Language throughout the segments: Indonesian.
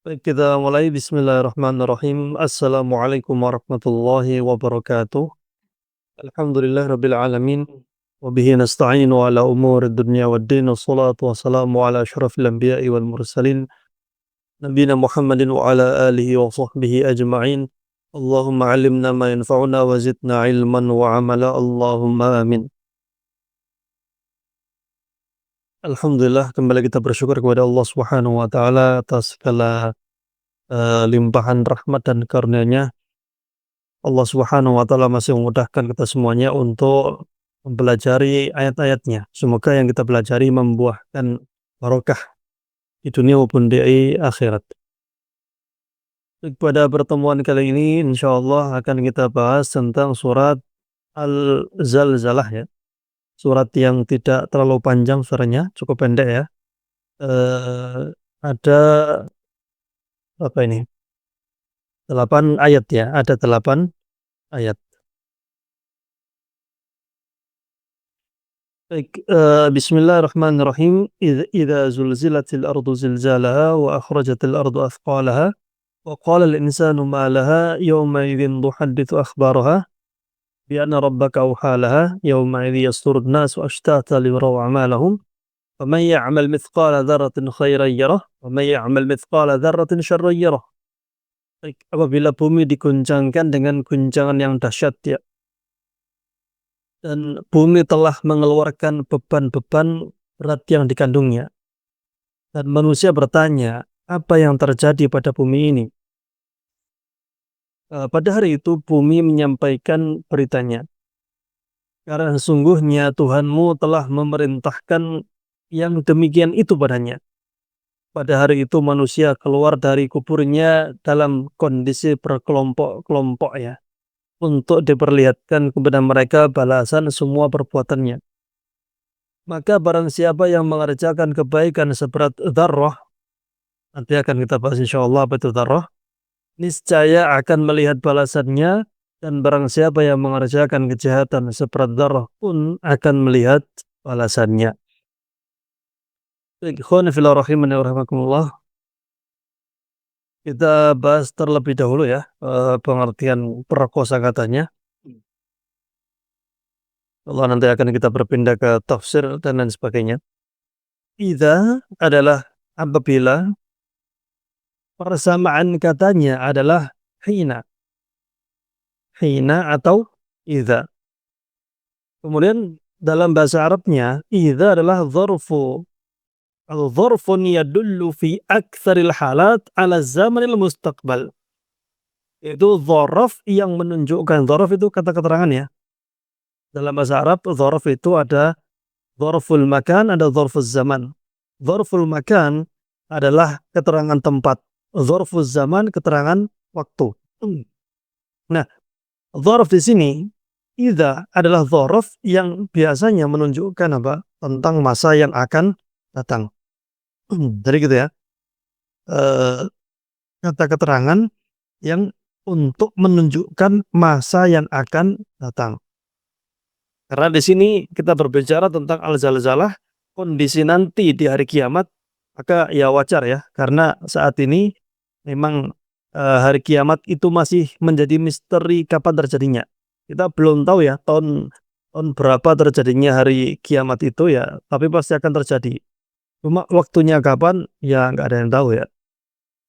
Baik, kita mulai. Bismillahirrahmanirrahim. Assalamualaikum warahmatullahi wabarakatuh. Alhamdulillah rabbil alamin. Wa bihi nasta'inu ala umuri dunya waddin. Wassalatu wassalamu ala asyrafil anbiya'i wal mursalin. Nabina Muhammadin wa ala alihi wa sahbihi ajma'in. Allahumma alimna ma yanfa'una wa zidna ilman wa amala. Allahumma amin. Alhamdulillah, kembali kita bersyukur kepada Allah Subhanahu wa taala atas segala limpahan rahmat dan karunia-Nya. Allah Subhanahu wa taala masih memudahkan kita semuanya untuk mempelajari ayat-ayatnya. Semoga yang kita pelajari membuahkan barokah di dunia maupun di akhirat. Pada pertemuan kali ini insyaallah akan kita bahas tentang surat Al-Zalzalah ya. Surat yang tidak terlalu panjang suaranya, cukup pendek ya. Ada apa ini? 8 ayat ya, ada 8 ayat. Baik, bismillahirrahmanirrahim. Idza zulzilatil ardu zilzalaha wa akhrajatil ardu athqalaha wa qala al-insanu ma laha yawma idzin tuhadditsu akhbaraha bi anna rabbaka awha laha yawma idzi yasdurun nasu ashtata liyuraw a'malahum faman ya'mal mithqala dzarratin khairan yarah wa man ya'mal mithqala dzarratin syarran yarah. Baik, apabila bumi diguncangkan dengan guncangan yang dahsyat ya, dan bumi telah mengeluarkan beban-beban berat yang dikandungnya. Dan manusia bertanya, apa yang terjadi pada bumi ini? Pada hari itu bumi menyampaikan beritanya. Karena sesungguhnya Tuhanmu telah memerintahkan yang demikian itu padanya. Pada hari itu manusia keluar dari kuburnya dalam kondisi berkelompok-kelompok ya, untuk diperlihatkan kepada mereka balasan semua perbuatannya. Maka barang siapa yang mengerjakan kebaikan seberat dzarrah, nanti akan kita bahas insyaallah apa itu dzarrah, niscaya akan melihat balasannya, dan barang siapa yang mengerjakan kejahatan seberat dzarrah pun akan melihat balasannya. Baik, ikhwani fillah rahimani wa rahimakumullah. Kita bahas terlebih dahulu ya pengertian kosakatanya. Allah nanti akan kita berpindah ke tafsir dan lain sebagainya. Idza adalah apabila, persamaan katanya adalah hina. Hina atau idza. Kemudian dalam bahasa Arabnya idza adalah dzarfu. Al-dzarfun yadullu fi aktsaril halat ala zamanil mustaqbal. Itu dzaraf yang menunjukkan, dzaraf itu kata keterangan ya. Dalam bahasa Arab dzaraf itu ada dzarful makan, ada dzarful zaman. Dzarful makan adalah keterangan tempat. Dzarful zaman keterangan waktu. Nah, dzaraf di sini idza adalah dzaraf yang biasanya menunjukkan apa? Tentang masa yang akan datang. Jadi gitu ya. Kata keterangan yang untuk menunjukkan masa yang akan datang. Karena di sini kita berbicara tentang al-zalzalah, kondisi nanti di hari kiamat, maka ya wajar ya, karena saat ini memang hari kiamat itu masih menjadi misteri kapan terjadinya. Kita belum tahu ya tahun berapa terjadinya hari kiamat itu ya, tapi pasti akan terjadi. Cuma waktunya kapan ya nggak ada yang tahu ya.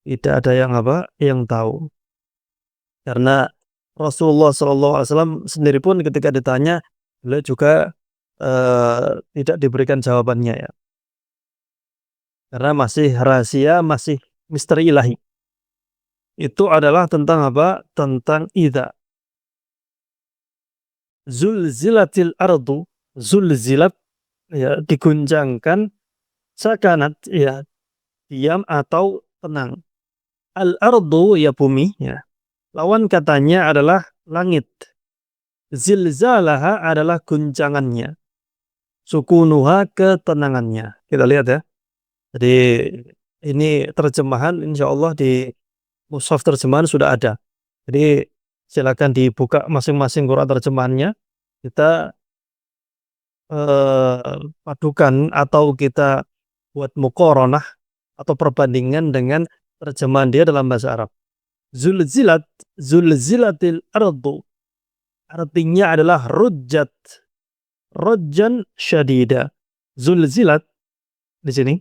Tidak ada yang yang tahu. Karena Rasulullah SAW sendiri pun ketika ditanya, beliau juga tidak diberikan jawabannya ya. Karena masih rahasia, masih misteri ilahi. Itu adalah tentang apa? Tentang idza. Zulzilatil ardu, zulzilat ya, diguncangkan, sakanat ya, diam atau tenang. Al-ardu ya bumi ya. Lawan katanya adalah langit. Zilzalaha adalah guncangannya. Sukunuha ketenangannya. Kita lihat ya. Jadi ini terjemahan insyaallah di mushaf terjemahan sudah ada. Jadi silakan dibuka masing-masing Quran terjemahannya. Kita padukan atau kita buat muqaranah atau perbandingan dengan terjemahan dia dalam bahasa Arab. Zulzilat, zulzilatil ardu, artinya adalah rujjat, rojjan syadida. Zulzilat di sini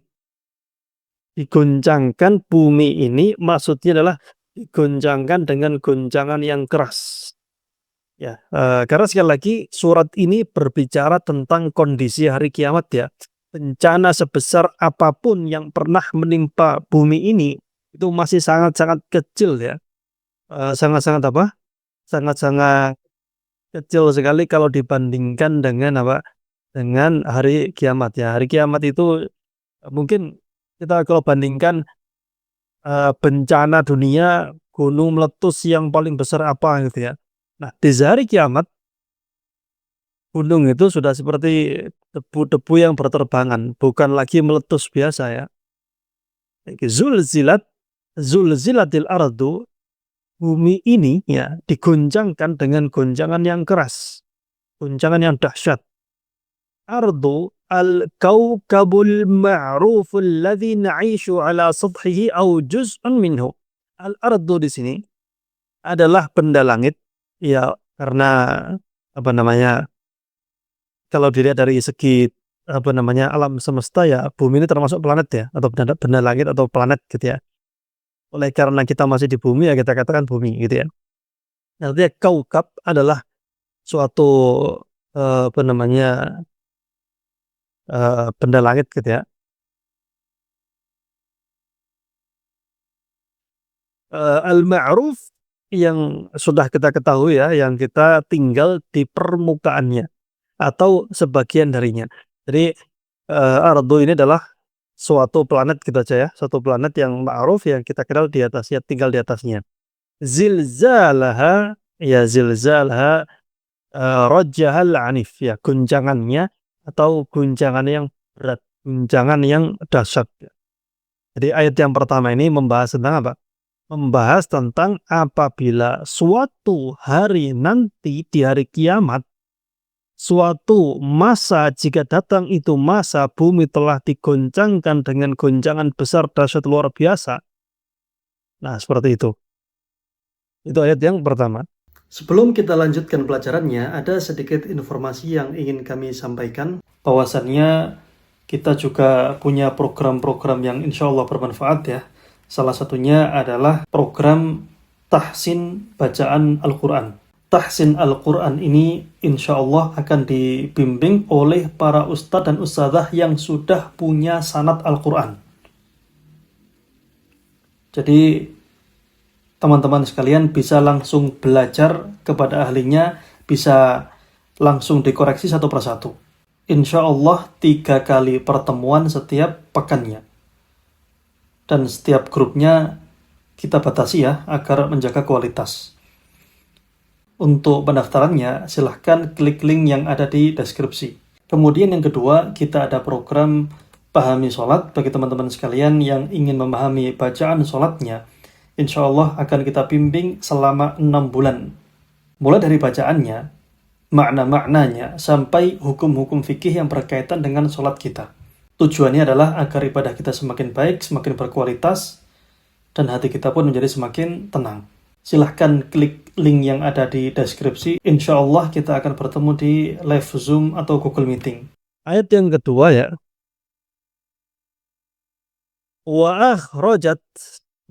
diguncangkan bumi ini, maksudnya adalah diguncangkan dengan guncangan yang keras. Ya, karena sekali lagi surat ini berbicara tentang kondisi hari kiamat ya. Bencana sebesar apapun yang pernah menimpa bumi ini itu masih sangat-sangat kecil ya. Sangat-sangat apa? Sangat-sangat kecil sekali kalau dibandingkan dengan apa? Dengan hari kiamat ya. Hari kiamat itu mungkin kita kalau bandingkan bencana dunia, gunung meletus yang paling besar apa gitu ya. Nah, di hari kiamat gunung itu sudah seperti debu-debu yang berterbangan, bukan lagi meletus biasa ya. Zulzilat, zulzilatil ardu, bumi ini ya diguncangkan dengan goncangan yang keras, goncangan yang dahsyat. Ardu al-kaukabul ma'ruful ladzi na'ishu ala sathihi au juz'un minhu. Al-ardu di sini adalah benda langit ya, karena apa namanya, kalau dilihat dari segi apa namanya alam semesta ya bumi ini termasuk planet ya, atau benda, benda langit atau planet gitu ya. Oleh karena kita masih di bumi ya kita katakan bumi gitu ya. Artinya kaukab adalah suatu apa namanya benda langit gitu ya. Al-ma'ruf yang sudah kita ketahui ya, yang kita tinggal di permukaannya atau sebagian darinya. Jadi ardu ini adalah suatu planet gitu aja ya, suatu planet yang ma'ruf yang kita kenal di atasnya, tinggal di atasnya. Zilzalaha, ya zilzalaha, rajjahal anif ya, guncangannya atau guncangan yang berat, guncangan yang dahsyat ya. Jadi ayat yang pertama ini membahas tentang apa? Membahas tentang apabila suatu hari nanti di hari kiamat, suatu masa jika datang itu masa bumi telah digoncangkan dengan goncangan besar dahsyat luar biasa. Nah, seperti itu. Itu ayat yang pertama. Sebelum kita lanjutkan pelajarannya, ada sedikit informasi yang ingin kami sampaikan. Bahwasannya kita juga punya program-program yang insya Allah bermanfaat ya. Salah satunya adalah program tahsin bacaan Al-Quran. Tahsin Al-Quran ini insya Allah akan dibimbing oleh para ustadz dan ustadzah yang sudah punya sanad Al-Quran. Jadi teman-teman sekalian bisa langsung belajar kepada ahlinya, bisa langsung dikoreksi satu persatu. Insya Allah 3 kali pertemuan setiap pekannya. Dan setiap grupnya kita batasi ya, agar menjaga kualitas. Untuk pendaftarannya, silahkan klik link yang ada di deskripsi. Kemudian yang kedua, kita ada program Pahami Sholat bagi teman-teman sekalian yang ingin memahami bacaan sholatnya. Insya Allah akan kita bimbing selama 6 bulan. Mulai dari bacaannya, makna-maknanya, sampai hukum-hukum fikih yang berkaitan dengan sholat kita. Tujuannya adalah agar ibadah kita semakin baik, semakin berkualitas, dan hati kita pun menjadi semakin tenang. Silahkan klik link yang ada di deskripsi. Insya Allah kita akan bertemu di live Zoom atau Google Meeting. Ayat yang kedua ya. Wa akhrajat,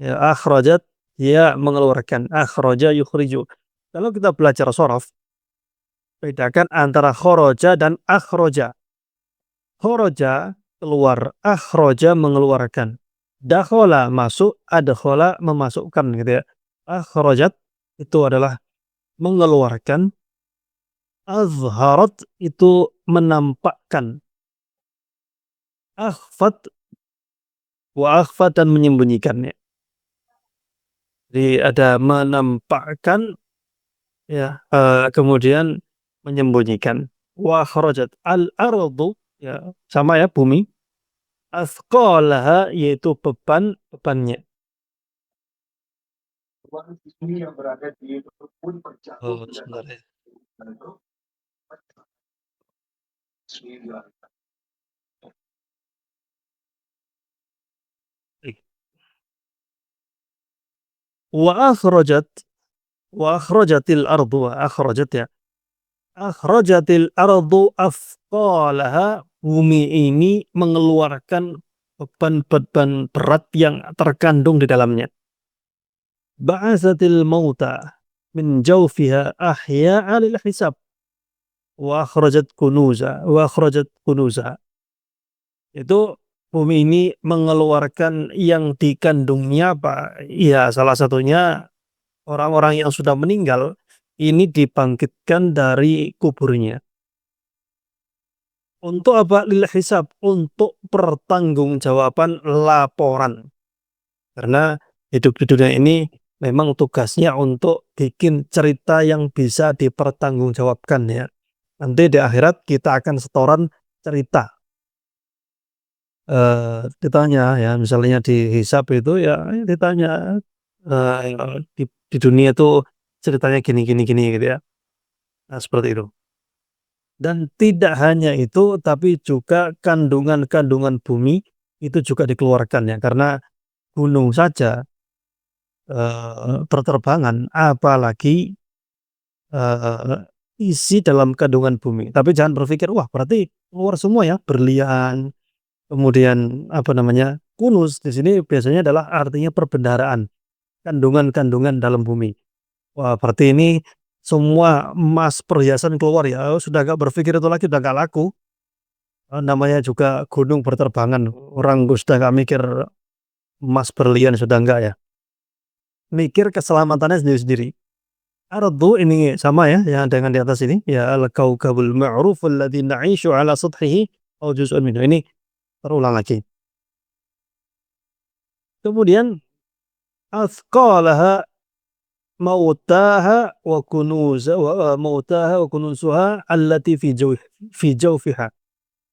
ya akhrajat, ya mengeluarkan. Akhraja yukhriju. Kalau kita belajar shorof, bedakan antara khoroja dan akhroja. Khoroja keluar, akhroja mengeluarkan. Dakhola masuk, adkhola memasukkan gitu ya. Akhrojat itu adalah mengeluarkan, azharat itu menampakkan, akhfat wa akhfat dan menyembunyikannya. Jadi ada menampakkan ya, kemudian menyembunyikan. Wa akhrajat al-ardu ya sama ya bumi. Athqalaha yaitu bebannya. Oh, sebentar ya. wa akhrajat wa akhrajatil ardu wa akhrajat ya, akhrajatil ardu athqalaha, bumi ini mengeluarkan beban-beban berat yang terkandung di dalamnya. Ba'atsatil mauta min jawfiha ahya'a lil hisab wa akhrajat kunuza. Itu bumi ini mengeluarkan yang dikandungnya apa? Ya salah satunya orang-orang yang sudah meninggal ini dibangkitkan dari kuburnya. Untuk apa? Lil hisab, untuk pertanggungjawaban laporan. Karena hidup di dunia ini memang tugasnya untuk bikin cerita yang bisa dipertanggungjawabkan ya. Nanti di akhirat kita akan setoran cerita. Ditanya ya, misalnya dihisab itu ya ditanya, di dunia itu ceritanya gini gini gini gitu ya. Nah, seperti itu. Dan tidak hanya itu, tapi juga kandungan-kandungan bumi itu juga dikeluarkan ya, karena gunung saja, berterbangan, apalagi, eee, isi dalam kandungan bumi. Tapi jangan berpikir, "Wah, berarti keluar semua ya, berlian." Kemudian apa namanya, kunus di sini biasanya adalah artinya perbendaharaan, kandungan-kandungan dalam bumi. Wah, berarti ini semua emas perhiasan keluar ya, oh, sudah nggak berpikir itu lagi, udah nggak laku. Namanya juga gunung berterbangan, orang sudah nggak mikir emas berlian, sudah nggak ya, mikir keselamatannya sendiri-sendiri. Ardu ini sama ya, yang dengan di atas ini, ya al-kaukabul ma'ruf alladzi na'ishu ala sathihi aw juz'un minhu. Ini terulang lagi. Kemudian athqalaha mautaha wa kunuzuha allati fi jawfiha.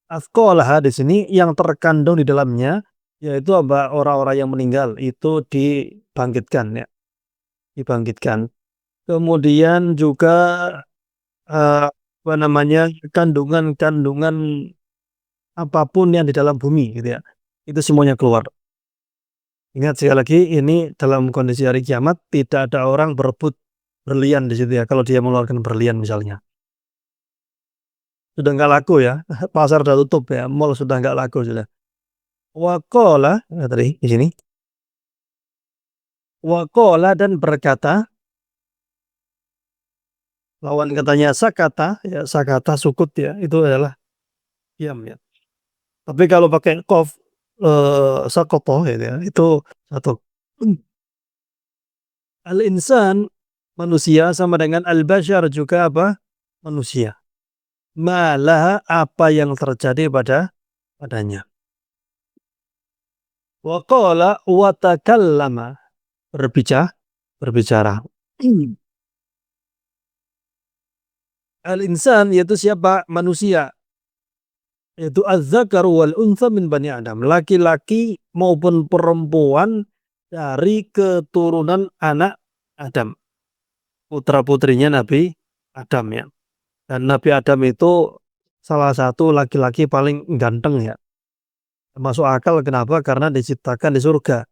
Athqalaha di sini yang terkandung di dalamnya yaitu apa? Orang-orang yang meninggal itu dibangkitkan ya, dibangkitkan. Kemudian juga apa namanya, kandungan-kandungan apapun yang di dalam bumi gitu ya, itu semuanya keluar. Ingat sekali lagi ini dalam kondisi hari kiamat tidak ada orang berebut berlian di situ ya, kalau dia mengeluarkan berlian misalnya. Sudah nggak laku ya, pasar sudah tutup ya, mall sudah nggak laku sudah. Waqala, tadi di sini, waqala dan berkata, lawan katanya sakata, ya sakata sukut ya, itu adalah diam ya. Tapi kalau pakai qaf, sakoto gitu ya, itu satu. Al-insan, manusia sama dengan al-bashar juga apa? Manusia. Malaha apa yang terjadi padanya. Wa qala wa takallama, berbicara. Al-insan yaitu siapa? Manusia. Yaitu az-zakaru wal untha min bani Adam. Laki-laki maupun perempuan dari keturunan anak Adam. Putra-putrinya Nabi Adam ya. Dan Nabi Adam itu salah satu laki-laki paling ganteng ya. Masuk akal kenapa? Karena diciptakan di surga.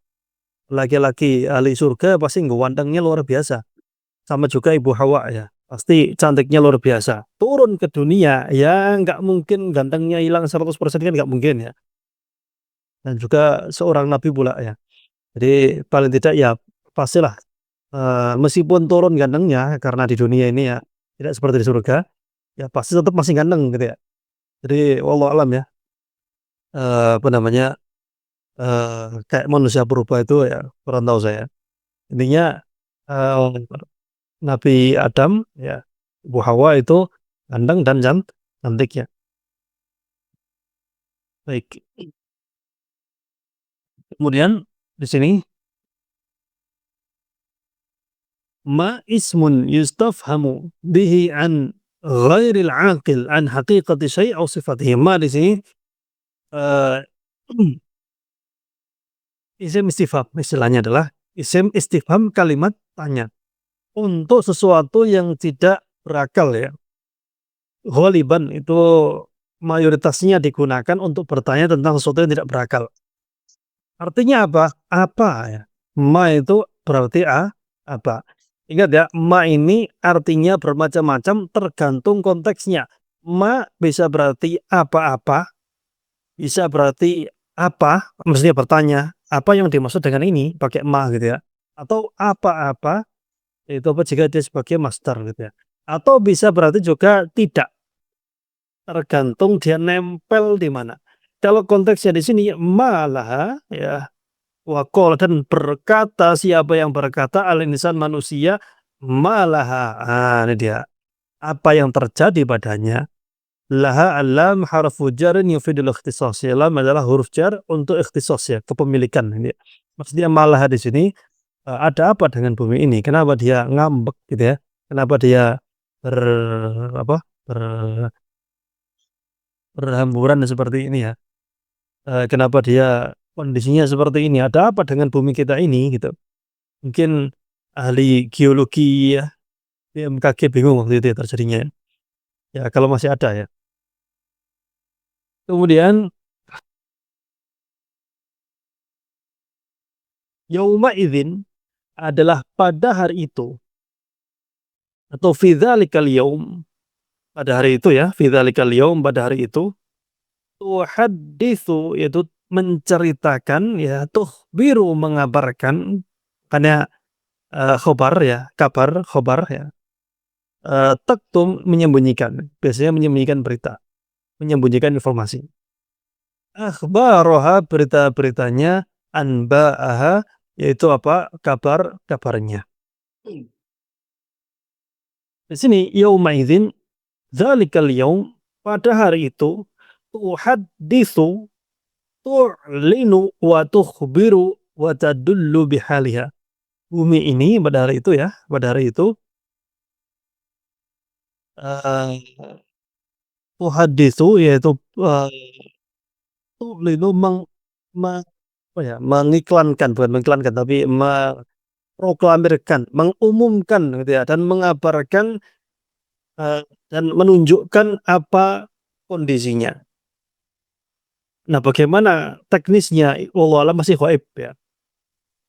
Laki-laki ahli surga pasti gantengnya luar biasa. Sama juga Ibu Hawa ya. Pasti cantiknya luar biasa. Turun ke dunia ya nggak mungkin gantengnya hilang 100% kan nggak mungkin ya. Dan juga seorang nabi pula ya. Jadi paling tidak ya pastilah, meskipun turun gantengnya karena di dunia ini ya tidak seperti di surga, ya pasti tetap masih ganteng gitu ya. Jadi wallahu alam ya, apa namanya, kayak manusia purba itu ya kurang tahu saya. Intinya, eee, Nabi Adam ya, Ibu Hawa itu ganteng dan cantik ya. Baik, kemudian di sini, ma ismun yustafhamu bihi an ghairil aqil an haqiqati syai' aw sifatihi. Ma di sini, eee, isim istifham, istilahnya adalah isim istifham, kalimat tanya untuk sesuatu yang tidak berakal ya. Ghaliban itu mayoritasnya digunakan untuk bertanya tentang sesuatu yang tidak berakal. Artinya apa? Apa ya? Ma itu berarti apa. Ingat ya, ma ini artinya bermacam-macam tergantung konteksnya. Ma bisa berarti apa-apa, bisa berarti apa, maksudnya bertanya, apa yang dimaksud dengan ini, pakai ma gitu ya. Atau apa-apa, itu apa jika dia sebagai masdar gitu ya. Atau bisa berarti juga tidak, tergantung dia nempel di mana. Kalau konteksnya di sini malah ya, waqala dan berkata, siapa yang berkata al-insan manusia malaha. Ini dia. Apa yang terjadi padanya? Laha alam harfu jarin yufidul ikhtisas. Lam adalah huruf jar untuk ikhtisas ya, kepemilikan ini. Maksudnya malaha di sini ada apa dengan bumi ini? Kenapa dia ngambek gitu ya? Kenapa dia ber apa? Berhamburan seperti ini ya? Kenapa dia kondisinya seperti ini? Ada apa dengan bumi kita ini gitu? Mungkin ahli geologi ya, BMKG bingung waktu itu ya terjadinya ya. Ya kalau masih ada ya. Kemudian yauma idzin adalah pada hari itu atau fi dzalikal yaum, pada hari itu ya, fi dzalikal yaum, pada hari itu tuhadditsu yaitu menceritakan ya, tukhbiru mengabarkan, karena khobar ya, kabar, khobar ya. Taktum menyembunyikan, biasanya menyembunyikan berita, menyembunyikan informasi. Akhbaroha berita-beritanya, anba'aha yaitu apa? Kabar-kabarnya. Di sini yauma idzin dzalikal yaum, pada hari itu tuhadditsu tu'linu wa tukhbiru wa tadullu bihaliha. Bumi ini pada hari itu ya, pada hari itu tuhadditsu yaitu tu'linu apa ya, mengiklankan, bukan mengiklankan tapi proklamirkan, mengumumkan gitu ya, dan mengabarkan dan menunjukkan apa kondisinya. Nah, bagaimana teknisnya wallahu alam masih gaib ya.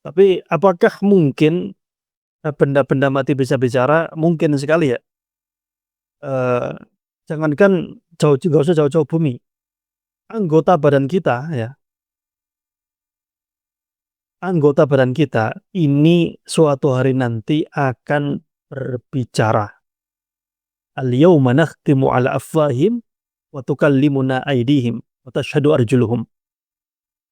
Tapi apakah mungkin benda-benda mati bisa bicara? Mungkin sekali ya. Eh, Jangankan jauh, nggak usah jauh-jauh bumi. Anggota badan kita ya, anggota badan kita ini suatu hari nanti akan berbicara. Al-yawma nakhtimu ala afwahim wa tukallimuna aydihim wa tashhadu arjuluhum.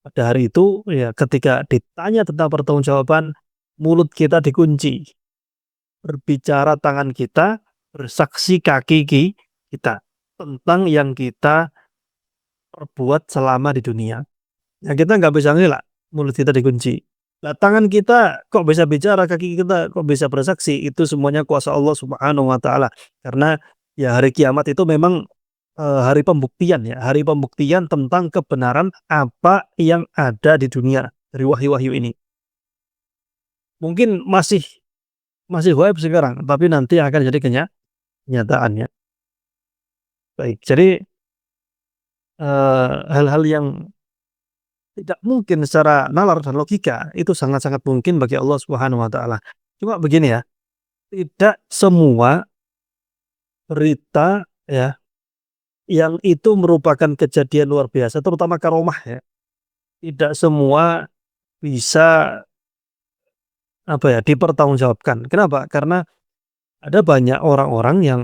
Pada hari itu ya, ketika ditanya tentang pertanggungjawaban, mulut kita dikunci, berbicara tangan kita, bersaksi kaki kita tentang yang kita perbuat selama di dunia. Ya kita nggak bisa ngelak, mulut kita dikunci. Nah, tangan kita kok bisa bicara, kaki kita kok bisa bersaksi, itu semuanya kuasa Allah Subhanahu wa taala. Karena ya hari kiamat itu memang hari pembuktian ya, hari pembuktian tentang kebenaran apa yang ada di dunia dari wahyu-wahyu ini. Mungkin masih gaib sekarang, tapi nanti akan jadi kenyataannya. Baik, jadi hal-hal yang tidak mungkin secara nalar dan logika itu sangat-sangat mungkin bagi Allah Subhanahu wa taala. Cuma begini ya, tidak semua berita ya yang itu merupakan kejadian luar biasa, terutama karomah ya. Tidak semua bisa apa ya, dipertanggungjawabkan. Kenapa? Karena ada banyak orang-orang yang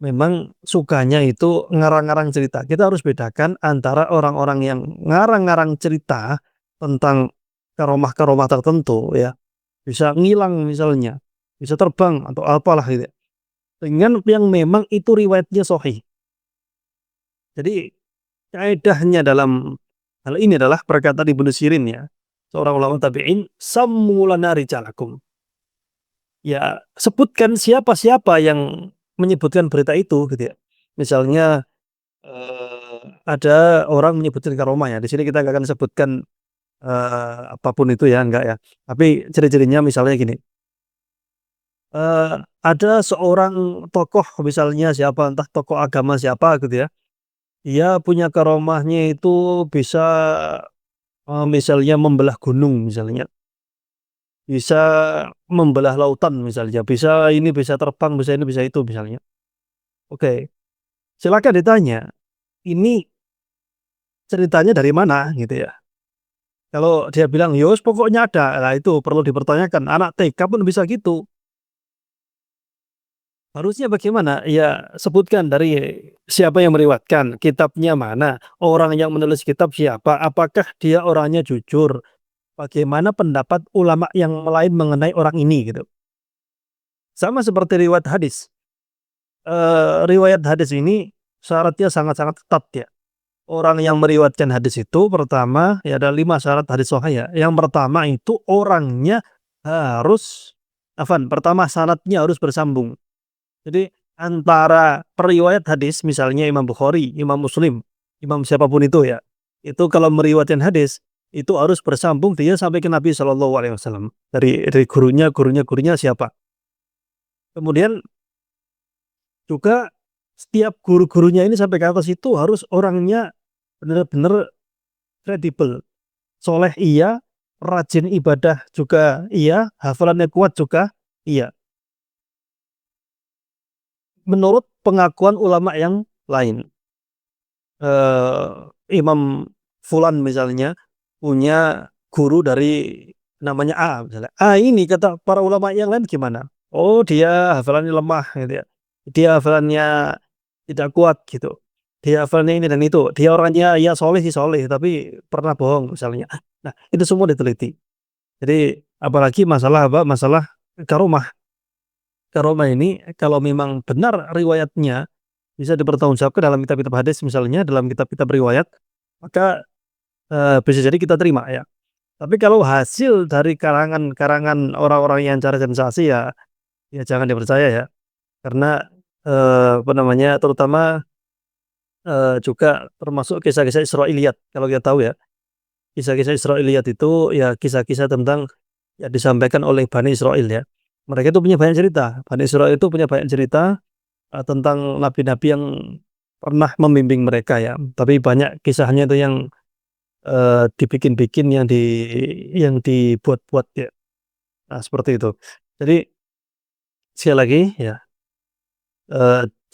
memang sukanya itu ngarang-ngarang cerita. Kita harus bedakan antara orang-orang yang ngarang-ngarang cerita tentang karomah-karomah tertentu ya, bisa ngilang misalnya, bisa terbang atau apalah gitu ya, dengan yang memang itu riwayatnya sahih. Jadi kaidahnya dalam hal ini adalah perkataan Ibnu Sirin ya, seorang ulama tabi'in, "Sammu lana rijalakum." Ya, sebutkan siapa-siapa yang menyebutkan berita itu gitu ya. Misalnya ada orang menyebutkan karomah ya. Di sini kita nggak akan sebutkan apapun itu ya, enggak ya. Tapi ciri-cirinya misalnya gini. Ada seorang tokoh misalnya siapa, entah tokoh agama siapa gitu ya. Dia punya karomahnya itu bisa misalnya membelah gunung misalnya. bisa membelah lautan misalnya, bisa ini, bisa terbang, bisa ini, bisa itu misalnya. Oke, silakan ditanya, ini ceritanya dari mana gitu ya. Kalau dia bilang, "Ya wes pokoknya ada," nah itu perlu dipertanyakan, anak TK pun bisa gitu. Harusnya bagaimana? Ya sebutkan dari siapa yang meriwayatkan, kitabnya mana, orang yang menulis kitab siapa, apakah dia orangnya jujur, bagaimana pendapat ulama yang lain mengenai orang ini gitu. Sama seperti riwayat hadis, riwayat hadis ini syaratnya sangat-sangat ketat ya. Orang yang meriwayatkan hadis itu pertama, ya ada 5 syarat hadis sahih ya. Yang pertama itu orangnya harus pertama sanadnya harus bersambung. Jadi antara periwayat hadis misalnya Imam Bukhari, Imam Muslim, imam siapapun itu ya, itu kalau meriwayatkan hadis, itu harus bersambung dia sampai ke Nabi Shallallahu Alaihi Wasallam. Dari gurunya siapa. Kemudian juga setiap guru-gurunya ini sampai ke atas itu harus orangnya benar-benar kredibel, soleh iya, rajin ibadah juga iya, hafalannya kuat juga iya. Menurut pengakuan ulama yang lain. Imam fulan misalnya punya guru dari namanya A misalnya. A ini kata para ulama yang lain gimana? Oh dia hafalannya lemah gitu ya. Dia hafalannya tidak kuat gitu. Dia hafalannya ini dan itu. Dia orangnya ya soleh sih soleh tapi pernah bohong misalnya. Nah itu semua diteliti. Jadi apalagi masalah apa? Masalah karomah. Karomah ini kalau memang benar riwayatnya bisa dipertanggungjawabkan dalam kitab-kitab hadis misalnya, dalam kitab-kitab riwayat, maka, bisa jadi kita terima ya. Tapi kalau hasil dari karangan-karangan orang-orang yang cari sensasi ya jangan dipercaya ya. Karena, apa namanya, terutama, juga termasuk kisah-kisah Israiliyat kalau kita tahu ya. Kisah-kisah Israiliyat itu ya kisah-kisah tentang yang disampaikan oleh Bani Israil ya. Mereka itu punya banyak cerita, Bani Israil itu punya banyak cerita tentang nabi-nabi yang pernah membimbing mereka ya, tapi banyak kisahnya itu yang, dibikin-bikin yang dibuat-buat ya. Nah, seperti itu. Jadi sekali lagi ya,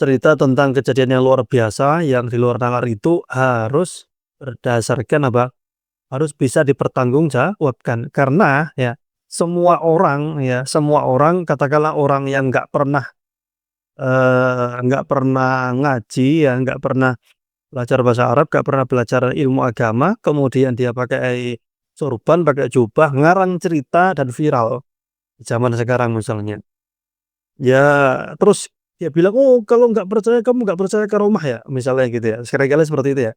cerita tentang kejadian yang luar biasa yang di luar nalar itu harus berdasarkan apa, harus bisa dipertanggungjawabkan. Karena ya, semua orang katakanlah orang yang nggak pernah ngaji ya, nggak pernah belajar bahasa Arab, nggak pernah belajar ilmu agama, kemudian dia pakai sorban, pakai jubah, ngarang cerita dan viral di zaman sekarang misalnya. Ya terus dia bilang, "Oh kalau nggak percaya kamu nggak percaya karomah ya?" Misalnya gitu ya, kira-kira seperti itu ya.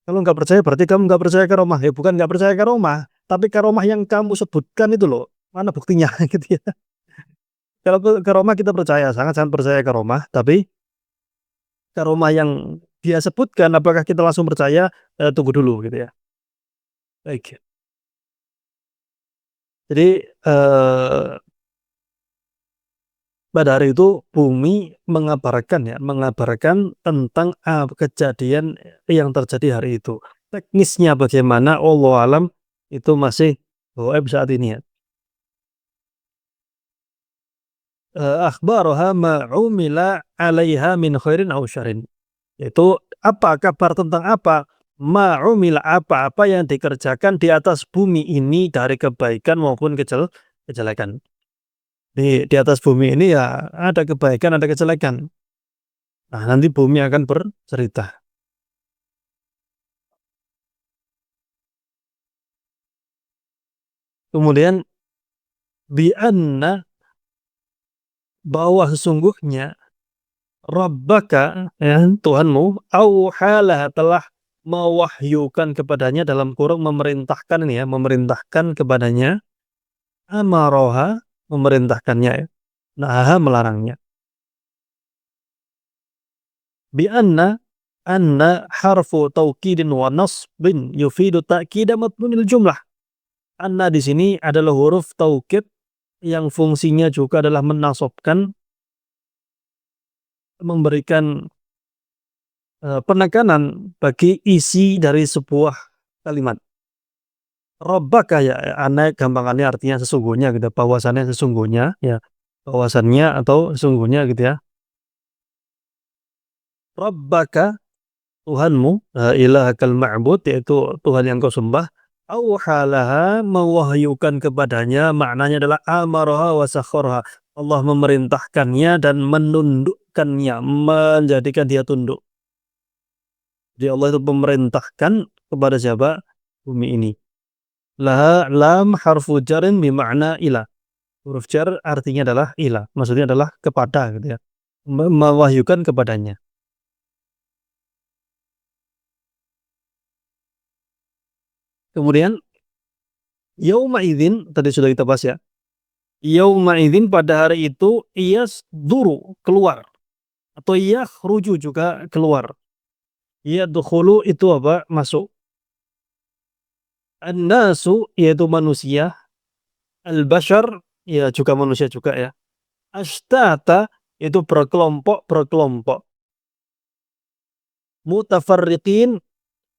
"Kalau nggak percaya berarti kamu nggak percaya karomah." Ya bukan nggak percaya karomah, tapi karomah yang kamu sebutkan itu loh, mana buktinya gitu ya. Kalau karomah kita percaya, sangat-sangat percaya karomah, tapi karomah yang dia sebutkan apakah kita langsung percaya, tunggu dulu gitu ya. Baik. Jadi, pada hari itu bumi mengabarkan tentang, kejadian yang terjadi hari itu. Teknisnya bagaimana wallahu alam itu masih gaib saat ini ya. Akhbaruha ma 'umila 'alaiha min khairin aw syarrin. Yaitu apa, kabar tentang apa? Ma 'umila apa-apa yang dikerjakan di atas bumi ini dari kebaikan maupun kejelekan. Di atas bumi ini ya ada kebaikan, ada kejelekan. Nah, nanti bumi akan bercerita. Kemudian bi anna bahwa sesungguhnya Rabbaka ya, Tuhanmu auhalaha telah mewahyukan kepadanya dalam kurung memerintahkan ini ya, memerintahkan kepadanya amaroha memerintahkannya ya. Nahaha melarangnya. Bi anna harfu taukidin wa nasbin yufidu ta'kida matnunil jumlah. Anna di sini adalah huruf taukid yang fungsinya juga adalah menasabkan, memberikan, penekanan bagi isi dari sebuah kalimat. Rabbaka ya, ana gampangannya artinya sesungguhnya gitu, bahwasannya sesungguhnya ya, bahwasannya atau sesungguhnya gitu ya. Rabbaka, Tuhanmu, ilahakal ma'bud, yaitu Tuhan yang kau sembah, auha laha, mewahyukan kepadanya, maknanya adalah amaraha wa sakhkharaha. Allah memerintahkannya dan menundukkannya, menjadikan dia tunduk. Jadi Allah itu memerintahkan kepada siapa? Bumi ini. Laha lam harfu jarin bimakna ila. Huruf jar artinya adalah ila, maksudnya adalah kepada gitu ya. Mewahyukan kepadanya. Kemudian yauma idzin tadi sudah kita bahas ya. Yauma idzin pada hari itu yasduru keluar atau yakhruju juga keluar. Yadkhulu itu apa? Masuk. An-nasu yaitu manusia, al-bashar ya juga manusia juga ya. Ashtata itu berkelompok-berkelompok. Mutafarriqin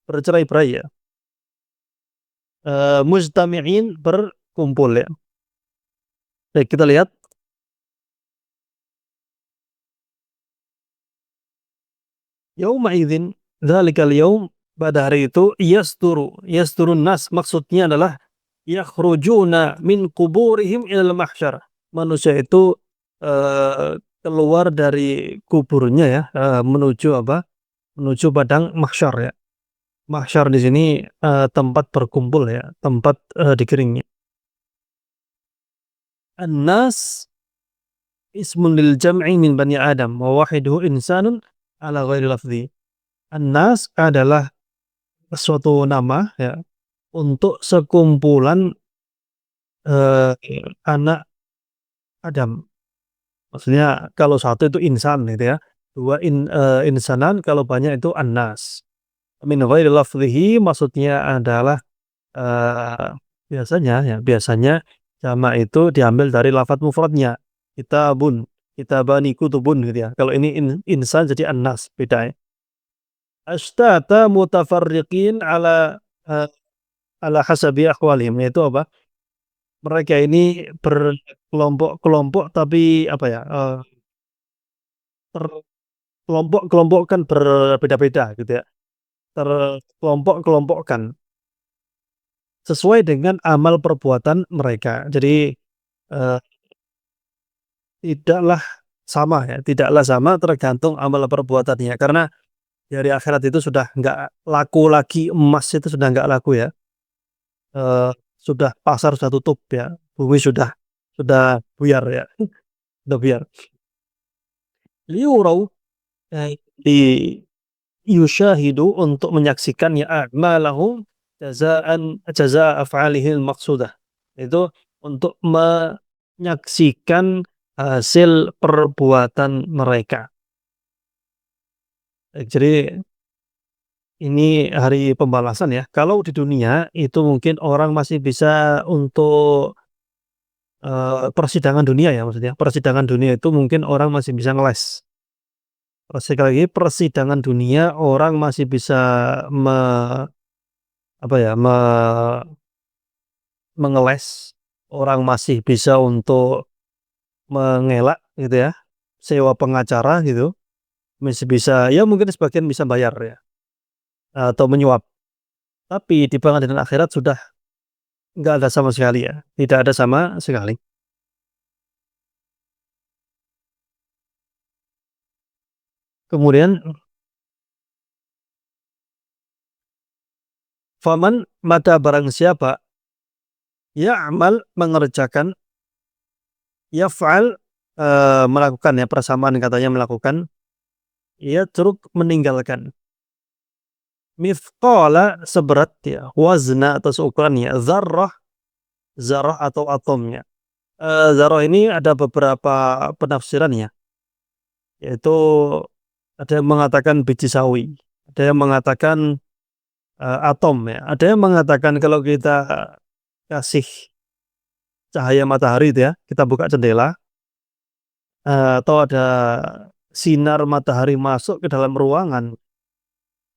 bercerai-berai ya. Mujtami'in berkumpul ya. Baik, kita lihat yauma idzin dzalikal yaum, pada hari itu yasturun nas, maksudnya adalah yakhrujuna min kuburihim ilal mahsyar. Manusia itu keluar dari kuburnya ya, menuju apa? Menuju padang mahsyar ya. Mahsyar di sini tempat berkumpul ya, tempat dikiringnya. An-nas ismun lil jam'i min bani Adam wa wahiduhu insanun ala ghairi lafzi. An-nas adalah suatu nama ya untuk sekumpulan anak Adam. Maksudnya kalau satu itu insan gitu ya. Dua insanan, kalau banyak itu an-nas. Min ghairi lafzihi maksudnya adalah biasanya ya, biasanya jamak itu diambil dari lafadz mufradnya. Kitabun, kitabani, kutubun gitu ya. Kalau ini insan jadi an-nas, beda ya. Ashtata mutafarriqin eh, ala hasabi ahwalihim, yaitu apa? Mereka ini berkelompok-kelompok tapi apa ya? Terkelompok-kelompokkan berbeda-beda gitu ya. Terkelompok-kelompokkan sesuai dengan amal perbuatan mereka. Jadi eh, tidaklah sama ya, tidaklah sama tergantung amal perbuatannya. Karena di hari akhirat itu sudah nggak laku lagi, emas itu sudah nggak laku ya. Eh, sudah pasar sudah tutup ya, bumi sudah buyar ya, sudah buyar. Liurau di yushahidu untuk menyaksikan ya a'malahum jazaa af'alihil maqsudah. Itu untuk menyaksikan hasil perbuatan mereka. Jadi ini hari pembalasan ya. Kalau di dunia itu mungkin orang masih bisa untuk persidangan dunia ya, maksudnya. Persidangan dunia itu mungkin orang masih bisa ngeles. Sekali lagi persidangan dunia orang masih bisa me, apa ya, mengeles, orang masih bisa untuk mengelak gitu ya, sewa pengacara gitu, masih bisa ya mungkin sebagian bisa bayar ya, atau menyuap. Tapi di pengadilan akhirat sudah nggak ada sama sekali ya, tidak ada sama sekali. Kemudian faman mata barang siapa ya'mal mengerjakan, yaf'al melakukan ya, persamaan katanya melakukan, ia truk meninggalkan. Mithqala seberat ya, wazna atau seukurannya, zarrah, zarrah atau atomnya. Zarrah ini ada beberapa penafsiran ya, yaitu ada yang mengatakan biji sawi, ada yang mengatakan atom ya, ada yang mengatakan kalau kita kasih cahaya matahari itu ya, kita buka jendela, atau ada sinar matahari masuk ke dalam ruangan,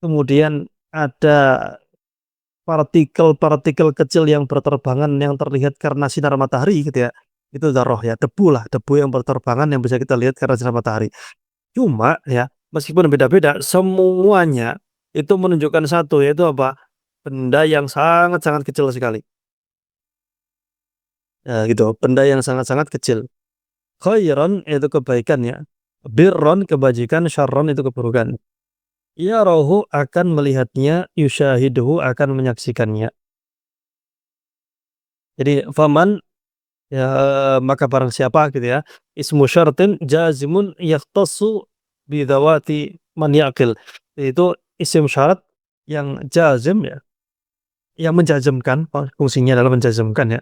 kemudian ada partikel-partikel kecil yang berterbangan yang terlihat karena sinar matahari gitu ya, itu dzarrah ya, debu lah, debu yang berterbangan yang bisa kita lihat karena sinar matahari. Cuma ya, meskipun beda-beda, semuanya itu menunjukkan satu, yaitu apa? Benda yang sangat-sangat kecil sekali. Ya gitu, benda yang sangat-sangat kecil. Khairan itu kebaikan ya. Birron kebajikan, syarron itu keburukan. Yarahu akan melihatnya, yushahiduhu akan menyaksikannya. Jadi faman ya, maka barang siapa gitu ya, ismu syartin jazimun yakhtassu bidawati man yaqil. Itu isim syarat yang jazim ya, yang menjazmkan, fungsinya adalah menjazmkan ya.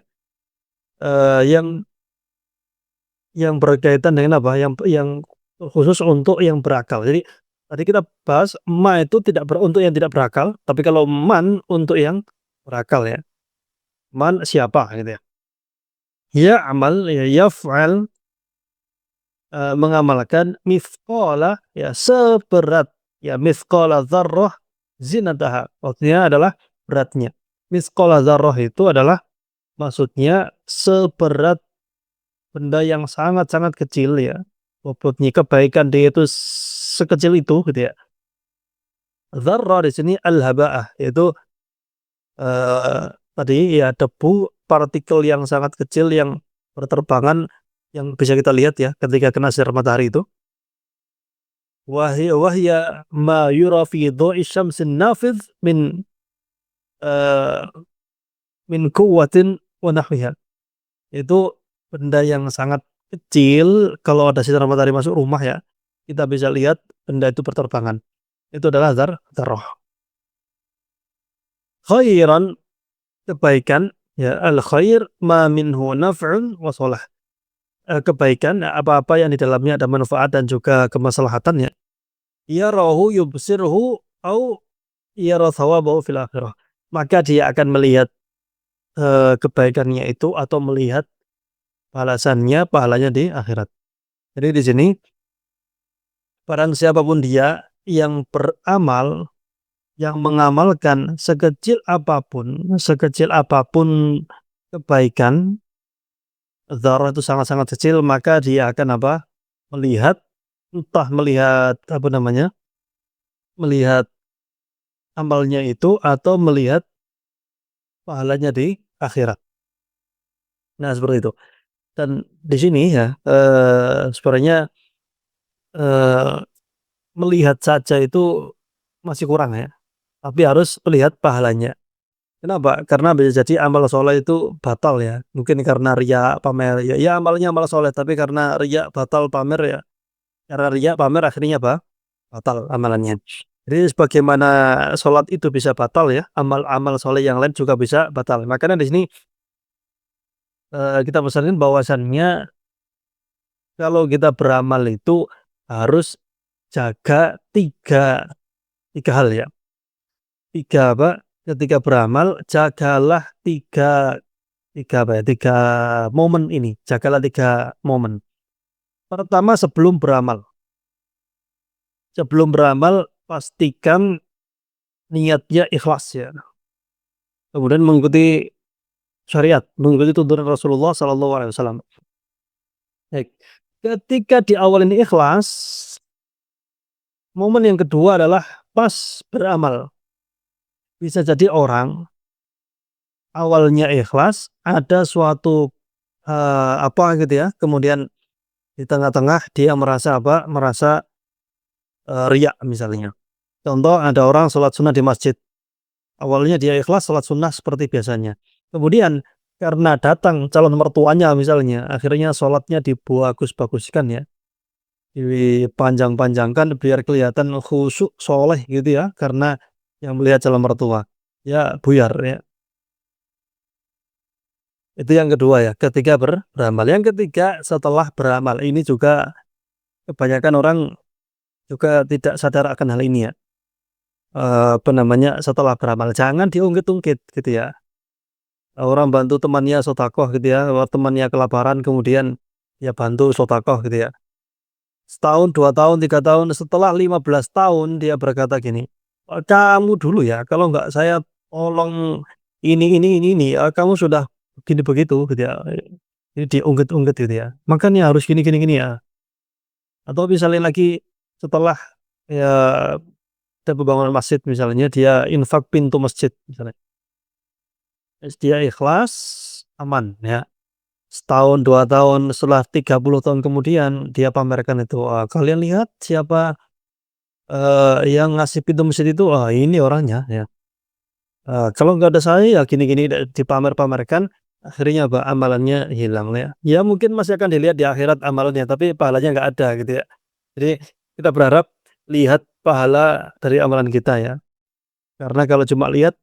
Yang berkaitan dengan apa? Yang khusus untuk yang berakal. Jadi tadi kita bahas ma itu untuk yang tidak berakal, tapi kalau man untuk yang berakal ya. Man siapa gitu ya. Ya'mal ya yaf'al, mengamalkan mithqala ya seberat ya mithqala dzarrah zinataha. Maksudnya adalah beratnya. Mithqala dzarrah itu adalah maksudnya seberat benda yang sangat-sangat kecil ya. Bobotnya kebaikan dia itu sekecil itu gitu ya. Dzarrah di sini al-haba'ah, yaitu tadi ya debu partikel yang sangat kecil yang berterbangan yang bisa kita lihat ya ketika kena sinar matahari itu. Wahya ma yura fi dha'i syamsin nafidh eee, min quwwatin wa nahwiha. Itu benda yang sangat kecil, kalau ada sinar matahari masuk rumah ya, kita bisa lihat benda itu berterbangan. Itu adalah dzarrah. Khairan kebaikan ya, al khair ma minhu naf'un wa shalah. Kebaikan apa-apa yang di dalamnya ada manfaat dan juga kemaslahatan ya. Yarahu yubsirhu au yara thawabahu fil akhirah. Maka dia akan melihat kebaikannya itu atau melihat pahalanya di akhirat. Jadi di sini barang siapapun dia yang beramal, yang mengamalkan sekecil apapun kebaikan, dzarrah itu sangat-sangat kecil, maka dia akan apa? Melihat, entah melihat apa namanya? Melihat amalnya itu atau melihat pahalanya di akhirat. Nah, seperti itu. Dan di sini ya, sebenarnya Eee, melihat saja itu masih kurang ya, tapi harus melihat pahalanya. Kenapa? Karena bisa jadi amal soleh itu batal ya, mungkin karena riya, pamer, ya amalnya amal soleh, tapi karena riya, batal, pamer ya, karena riya, pamer akhirnya apa? Batal amalannya. Jadi sebagaimana sholat itu bisa batal ya, amal-amal soleh yang lain juga bisa batal. Makanya di sini, kita pesanin bahwasannya kalau kita beramal itu harus jaga tiga hal ya. Tiga apa, ketika beramal jagalah tiga momen ini, jagalah 3 momen. Pertama sebelum beramal pastikan niatnya ikhlas ya, kemudian mengikuti syariat, mengikuti tuntunan Rasulullah SAW. Baik, ketika di awal ini ikhlas, momen yang kedua adalah pas beramal. Bisa jadi orang awalnya ikhlas, ada suatu, apa gitu ya, kemudian di tengah-tengah dia merasa apa, merasa, riya misalnya. Contoh ada orang sholat sunnah di masjid, awalnya dia ikhlas sholat sunnah seperti biasanya. Kemudian karena datang calon mertuanya misalnya, akhirnya sholatnya dibagus-baguskan ya, dipanjang-panjangkan biar kelihatan khusyuk, soleh gitu ya, karena yang melihat calon mertua. Ya buyar ya. Itu yang kedua ya, ketika beramal. Yang ketiga setelah beramal, ini juga kebanyakan orang juga tidak sadar akan hal ini ya, apa namanya, setelah beramal jangan diungkit-ungkit gitu ya. Orang bantu temannya sedekah gitu ya, temannya kelaparan kemudian ya bantu sedekah gitu ya. Setahun, 2 tahun, 3 tahun, setelah 15 tahun dia berkata gini, "Kamu dulu ya, kalau nggak saya tolong ini, kamu sudah begini begitu gitu ya, ini diungkit-ungkit gitu ya, makanya harus gini ya. Atau misalnya lagi setelah ya ada pembangunan masjid misalnya dia infak pintu masjid misalnya, terus dia ikhlas, aman ya. Setahun, 2 tahun, setelah 30 tahun kemudian dia pamerkan itu, "Kalian lihat siapa, yang ngasih pintu masjid itu, ini orangnya ya, kalau nggak ada saya ya gini-gini," dipamer-pamerkan, akhirnya apa, amalannya hilang ya. Ya mungkin masih akan dilihat di akhirat amalannya, tapi pahalanya nggak ada gitu ya. Jadi kita berharap lihat pahala dari amalan kita ya, karena kalau cuma lihat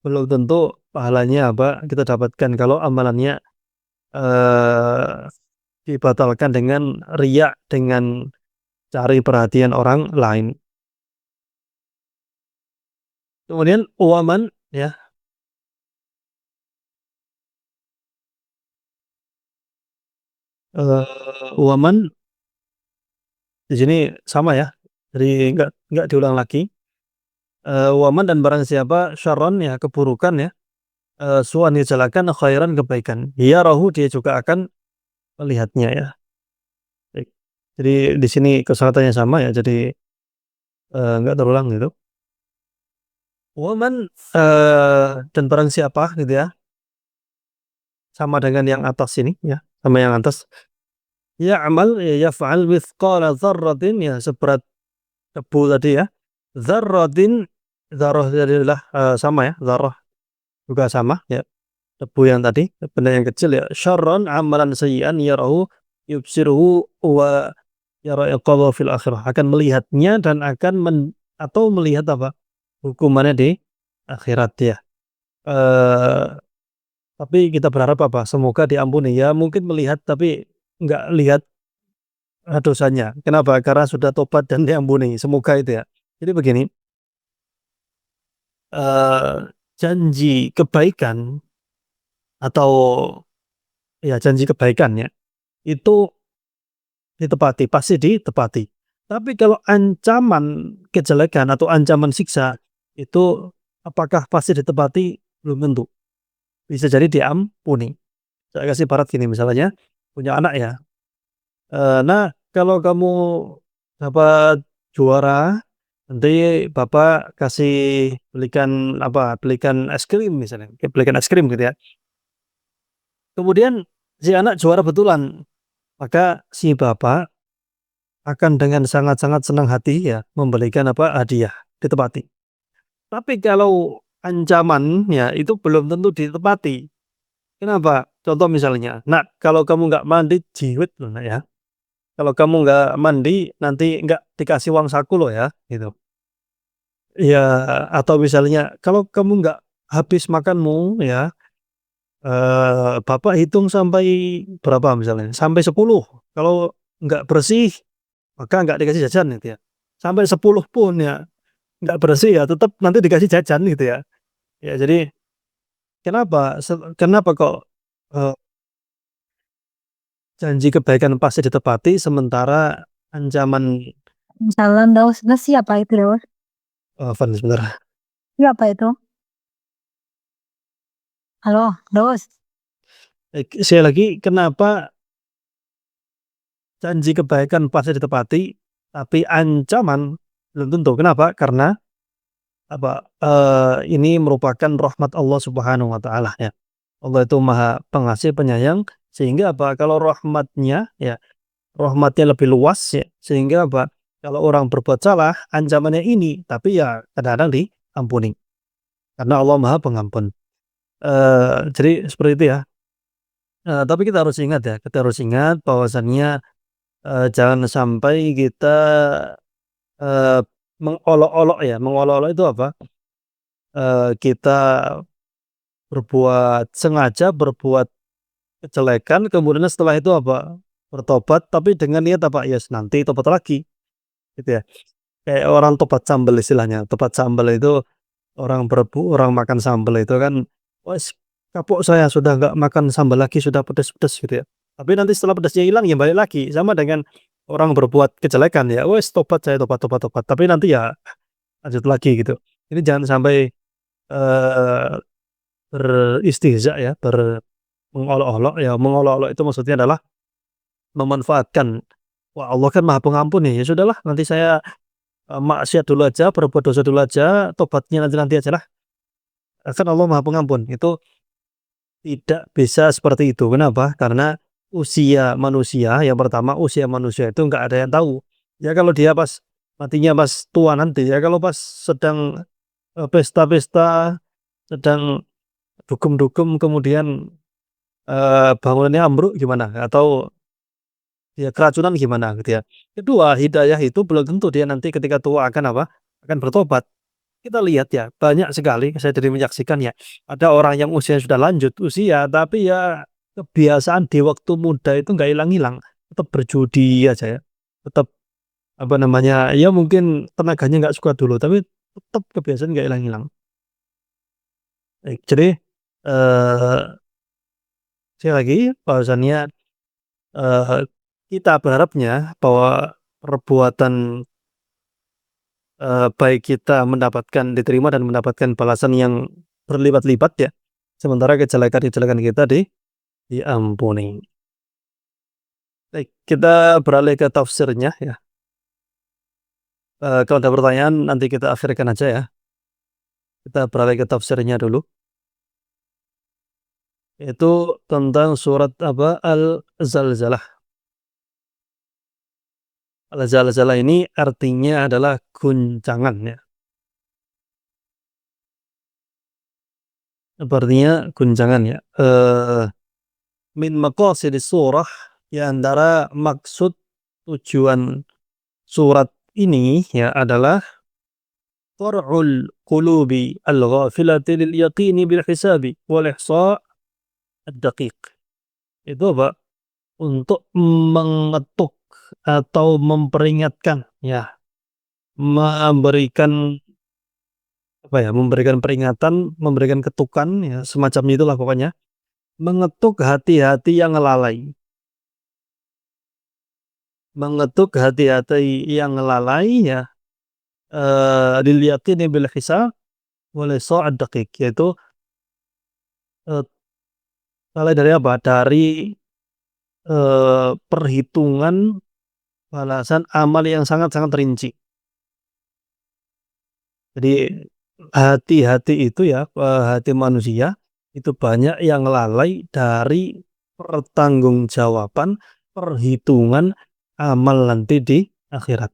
belum tentu pahalanya apa, kita dapatkan kalau amalannya, eee, dibatalkan dengan riya, dengan cari perhatian orang lain. Kemudian waman ya, waman di sini sama ya, jadi nggak diulang lagi, waman dan barang siapa syarron ya keburukan ya, su'an kejelekan, khairan kebaikan, yarahu dia juga akan melihatnya ya. Baik. Jadi di sini kosakatanya sama ya, jadi, nggak terulang gitu. Waman, dan barang siapa gitu ya, sama dengan yang atas ini ya, sama yang atas, ya'mal ya yaf'al mithqala dzarratin ya seberat debu tadi ya, dzarratin, dzarrah tadi adalah, sama ya, dzarrah juga sama ya, debu yang tadi, benda yang kecil ya, syarran amalan sayyi'an yarahu yubsiruhu wa yara iqabahu fil akhirah, akan melihatnya dan akan atau melihat apa, hukumannya di akhirat ya. Eee, tapi kita berharap apa, semoga diampuni ya, mungkin melihat tapi nggak lihat, dosanya. Kenapa? Karena sudah tobat dan diampuni, semoga itu ya. Jadi begini, janji kebaikan atau ya janji kebaikan ya, itu ditepati, pasti ditepati. Tapi kalau ancaman kejelekan atau ancaman siksa, itu apakah pasti ditepati? Belum tentu, bisa jadi diampuni. Saya kasih ibarat gini misalnya, punya anak ya, "Nak, kalau kamu dapat juara, nanti Bapak kasih belikan apa, belikan es krim," misalnya, belikan es krim gitu ya. Kemudian si anak juara betulan, maka si bapak akan dengan sangat-sangat senang hati ya memberikan apa, hadiah, ditepati. Tapi kalau ancamannya itu belum tentu ditepati. Kenapa? Contoh misalnya, "Nak, kalau kamu nggak mandi jiwit loh Nak ya. Kalau kamu nggak mandi nanti nggak dikasih uang saku loh ya," gitu. Ya atau misalnya, "Kalau kamu nggak habis makanmu ya, Bapak hitung sampai berapa," misalnya, "sampai 10, kalau nggak bersih maka nggak dikasih jajan," gitu ya. Sampai 10 pun ya nggak bersih ya tetap nanti dikasih jajan gitu ya. Ya jadi kenapa kok, eee, janji kebaikan pasti ditepati sementara ancaman, Salam Daus, nah siapa itu Daus? Fan sebentar, Siapa itu? Halo, Daus. sekali lagi kenapa janji kebaikan pasti ditepati, tapi ancaman belum tentu. Kenapa? Karena apa, ini merupakan rahmat Allah Subhanahu wa taala ya. Allah itu Maha Pengasih, Penyayang, sehingga apa, kalau rahmatnya ya, rahmatnya lebih luas ya, sehingga apa, kalau orang berbuat salah ancamannya ini, tapi ya kadang-kadang diampuni, karena Allah Maha Pengampun. Jadi seperti itu ya, tapi kita harus ingat ya, kita harus ingat bahwasannya, jangan sampai kita, eee, mengolok-olok ya, mengolok-olok itu apa, kita sengaja berbuat kejelekan kemudian setelah itu apa, bertobat tapi dengan niat apa, yes nanti tobat lagi, gitu ya. Kayak orang tobat sambel istilahnya, tobat sambel itu orang makan sambel itu kan, "Wes kapok saya sudah nggak makan sambal lagi, sudah pedes-pedes," gitu ya. Tapi nanti setelah pedesnya hilang ya balik lagi, sama dengan orang berbuat kejelekan ya, "Wes tobat saya, tobat tobat tobat," tapi nanti ya lanjut lagi gitu. Ini jangan sampai eee, beristihza ya, mengolok-olok ya, mengolok-olok itu maksudnya adalah memanfaatkan, "Wah, Allah kan Maha Pengampun ya, ya sudahlah nanti saya, maksiat dulu aja, berbuat dosa dulu aja, tobatnya nanti-nanti ajalah, kan Allah Maha Pengampun." Itu tidak bisa seperti itu. Kenapa? Karena usia manusia, yang pertama usia manusia itu nggak ada yang tahu. Ya kalau dia pas matinya pas tua nanti ya, kalau pas sedang, pesta-pesta, sedang dugem-dugem kemudian, bangunannya ambruk gimana? Atau dia keracunan gimana gitu ya. Kedua, hidayah itu belum tentu dia nanti ketika tua akan apa, akan bertobat. Kita lihat ya, banyak sekali saya dari menyaksikan ya, ada orang yang usianya sudah lanjut usia, tapi ya kebiasaan di waktu muda itu nggak hilang-hilang, tetap berjudi aja ya, tetap apa namanya, ya mungkin tenaganya nggak suka dulu, tapi tetap kebiasaan nggak hilang-hilang. Baik, jadi, eee, sekali lagi bahwasannya, eee, kita berharapnya bahwa perbuatan, baik kita diterima dan mendapatkan balasan yang berlipat-lipat ya, sementara kejelekan-kejelekan kita diampuni. Baik, kita beralih ke tafsirnya ya, kalau ada pertanyaan nanti kita akhirkan aja ya. Kita beralih ke tafsirnya dulu, yaitu tentang surat apa, Al-Zalzalah. Al-Zalzalah ini artinya adalah guncangan ya, artinya guncangan ya, min maqasidis surah, di antara maksud tujuan surat ini ya adalah tar'ul qulubi al-ghafilati lil yaqini bil hisabi wal ihsa' ad-daqiq. Itu apa? Untuk mengetuk atau memperingatkan ya, memberikan apa ya, memberikan peringatan, memberikan ketukan ya, semacam itulah pokoknya. Mengetuk hati-hati yang lalai, mengetuk hati-hati yang lalai ya, lil yaqini bil hisab wal ihsa' ad-daqiq, yaitu, eee, lalai dari apa? Dari perhitungan balasan amal yang sangat-sangat rinci. Jadi hati-hati itu ya, hati manusia itu banyak yang lalai dari pertanggungjawaban, perhitungan amal nanti di akhirat.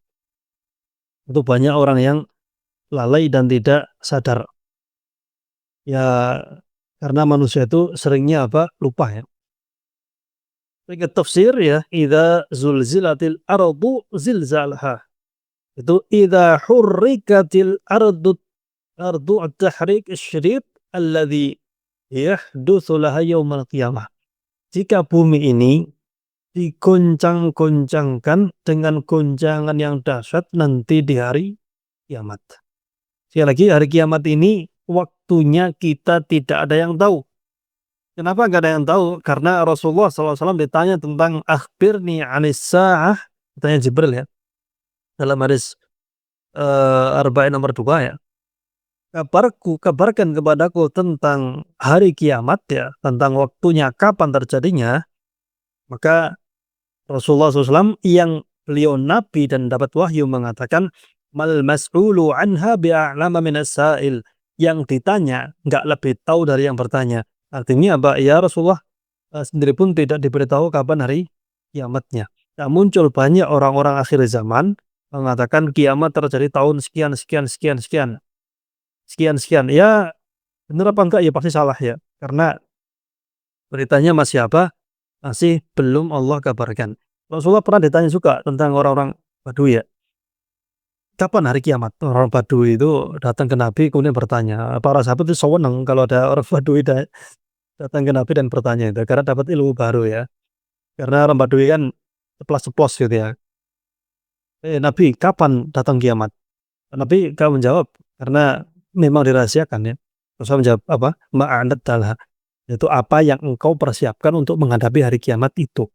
Itu banyak orang yang lalai dan tidak sadar. Ya karena manusia itu seringnya apa? Lupa ya. Ingat tafsir ya, idza zulzilatil ardu zilzalaha. Itu idza hurrikatil ardu at-tahrik asy-syadid alladzi yahdutsu laha yaumal qiyamah. Jika bumi ini digoncang-goncangkan dengan goncangan yang dahsyat nanti di hari kiamat. Sekali lagi, hari kiamat ini waktunya kita tidak ada yang tahu. Kenapa nggak ada yang tahu? Karena Rasulullah SAW ditanya tentang akhbirni anis sa'ah, ditanya Jibril ya, dalam hadis, Arba'in nomor 2 ya. Kabarkan kepadaku tentang hari kiamat ya, tentang waktunya kapan terjadinya. Maka Rasulullah SAW yang beliau nabi dan dapat wahyu mengatakan, mal mas'ulu anha bi'a'lama minas sa'il. Yang ditanya nggak lebih tahu dari yang bertanya. Artinya apa? Ya Rasulullah sendiri pun tidak diberitahu kapan hari kiamatnya. Nah, muncul banyak orang-orang akhir zaman mengatakan kiamat terjadi tahun sekian sekian sekian sekian sekian sekian. Ya benar apa enggak? Ya pasti salah ya. Karena beritanya masih apa? Masih belum Allah kabarkan. Rasulullah pernah ditanya juga tentang orang-orang Badui ya. Kapan hari kiamat? Orang Badui itu datang ke Nabi kemudian bertanya. Para sahabat itu senang kalau ada orang Badui datang ke Nabi dan bertanya itu karena dapat ilmu baru ya. Karena orang Badui kan ceplas-ceplos gitu ya. Nabi, kapan datang kiamat? Nabi kalau menjawab, karena memang dirahasiakan ya. Rasul menjawab apa? Ma'anad talha. Yaitu apa yang engkau persiapkan untuk menghadapi hari kiamat itu.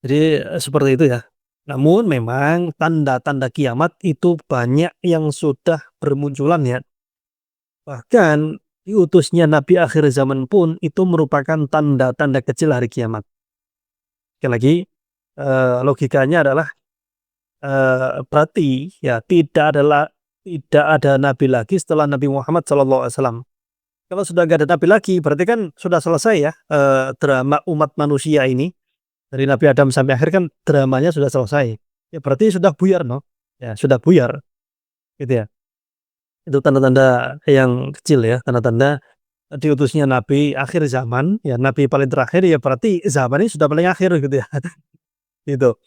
Jadi seperti itu ya. Namun memang tanda-tanda kiamat itu banyak yang sudah bermunculan ya. Bahkan diutusnya Nabi akhir zaman pun itu merupakan tanda-tanda kecil hari kiamat. Sekali lagi, logikanya adalah, berarti ya tidak ada nabi lagi setelah Nabi Muhammad SAW. Kalau sudah nggak ada nabi lagi, berarti kan sudah selesai ya, drama umat manusia ini. Dari Nabi Adam sampai akhir kan dramanya sudah selesai. Ya berarti sudah buyar, no? Ya sudah buyar, gitu ya. Itu tanda-tanda yang kecil ya, tanda-tanda diutusnya Nabi akhir zaman, ya Nabi paling terakhir ya berarti zaman ini sudah paling akhir gitu ya. Itu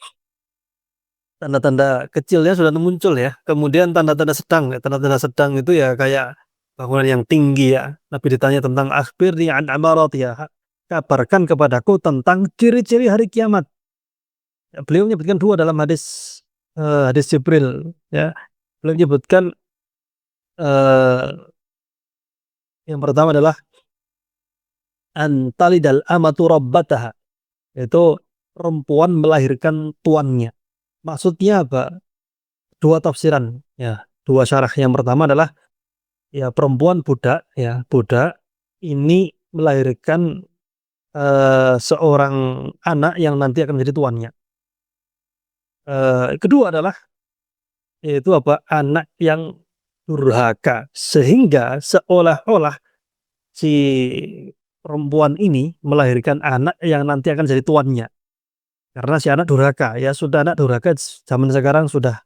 tanda-tanda kecilnya sudah muncul ya. Kemudian tanda-tanda sedang, ya. Tanda-tanda sedang itu ya kayak bangunan yang tinggi ya. Nabi ditanya tentang akhbirni an amarat ya. Kabarkan kepadaku tentang ciri-ciri hari kiamat. Ya, beliau menyebutkan dua dalam hadis, hadis Jibril ya. Beliau menyebutkan, eh, yang pertama adalah antalidal amatu rabbataha, yaitu perempuan melahirkan tuannya. Maksudnya apa? Dua tafsiran ya, dua syarah. Yang pertama adalah ya perempuan budak ya, budak ini melahirkan, seorang anak yang nanti akan menjadi tuannya. Kedua adalah yaitu apa? Anak yang durhaka sehingga seolah-olah si perempuan ini melahirkan anak yang nanti akan jadi tuannya. Karena si anak durhaka, ya sudah anak durhaka zaman sekarang sudah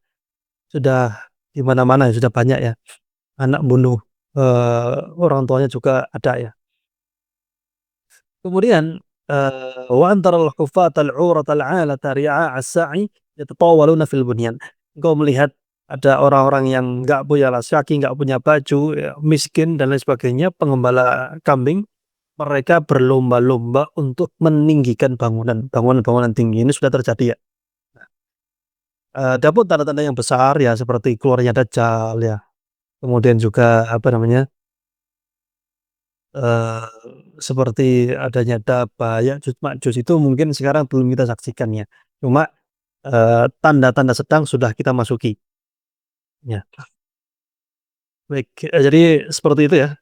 di mana-mana ya, sudah banyak ya. Anak bunuh, orang tuanya juga ada ya. Kemudian, wa antaral hufatal 'uratal 'alata ri'a as-sa'i yatatawaluna fil bunyan. Engkau melihat ada orang-orang yang nggak punya alas kaki, nggak punya baju, ya, miskin dan lain sebagainya, pengembala kambing, mereka berlomba-lomba untuk meninggikan bangunan-bangunan tinggi. Ini sudah terjadi ya. Ada pun tanda-tanda yang besar ya seperti keluarnya Dajjal ya, kemudian juga apa namanya, Eee, seperti adanya Dabah, Ya'juj Ma'juj itu mungkin sekarang belum kita saksikan ya. Cuma, tanda-tanda sedang sudah kita masuki, ya. Baik, jadi seperti itu ya,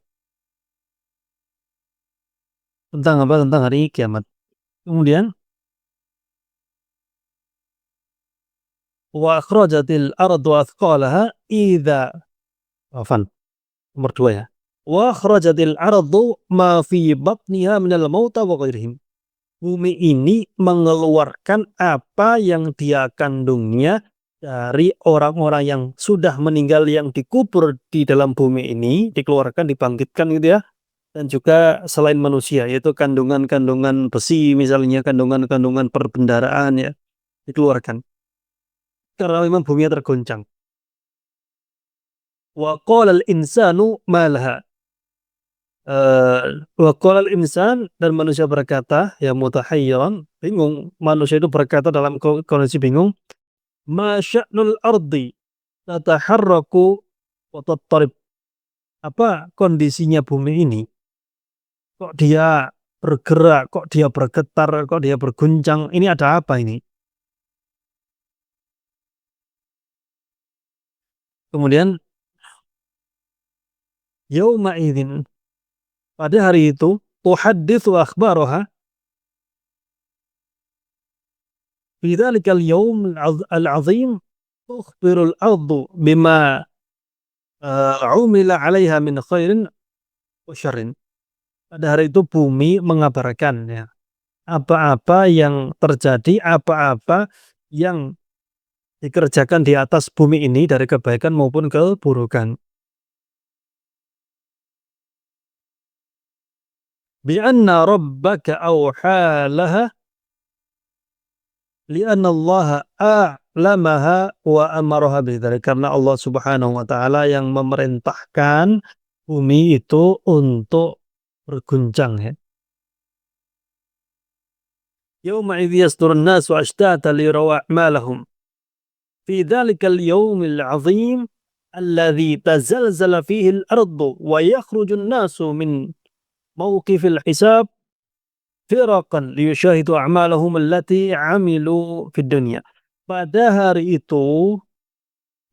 tentang apa, tentang hari kiamat. Kemudian, wa akhrajatil ardu athqalaha idza afwan, nomor 2 ya. Wa akhrajatil ardu ma fi batniha minal mauta wa ghairihim. Bumi ini mengeluarkan apa yang dia kandungnya dari orang-orang yang sudah meninggal yang dikubur di dalam bumi ini, dikeluarkan, dibangkitkan gitu ya. Dan juga selain manusia, yaitu kandungan-kandungan besi misalnya, kandungan-kandungan perbendaharaan ya, dikeluarkan. Karena memang buminya tergoncang. Wa qalal insanu ma laha. Wa qalal insan, dan manusia berkata, ya mutahayyiran, bingung. Manusia itu berkata dalam kondisi bingung, ma sya'nul ardi tataharraku wa tattarib. Apa kondisinya bumi ini? Kok dia bergerak, kok dia bergetar, kok dia berguncang? Ini ada apa ini? Kemudian yauma idzin, pada hari itu, tuhadditsu akhbaraha fi dzalikal yaum al-'azim, tukhbirul ardu bima, umila 'alaiha min khairin wa syarrin. Pada hari itu bumi mengabarkan ya, apa-apa yang terjadi, apa-apa yang dikerjakan di atas bumi ini dari kebaikan maupun keburukan. Bi anna rabbaka awha laha li anna Allah a'lamaha wa amaraha bidzalik. Karena Allah Subhanahu wa taala yang memerintahkan bumi itu untuk berguncang ya. Yauma idz yasdurun nasu ashtata liyaraw a'malahum fi dzalikal yaumil 'azim alladzi tazalzala fihi al-ardu wa yakhrujun nasu min mauqifil hisab firaqan liyushahidu a'malahum allati 'amilu fid dunya. Pada hari itu,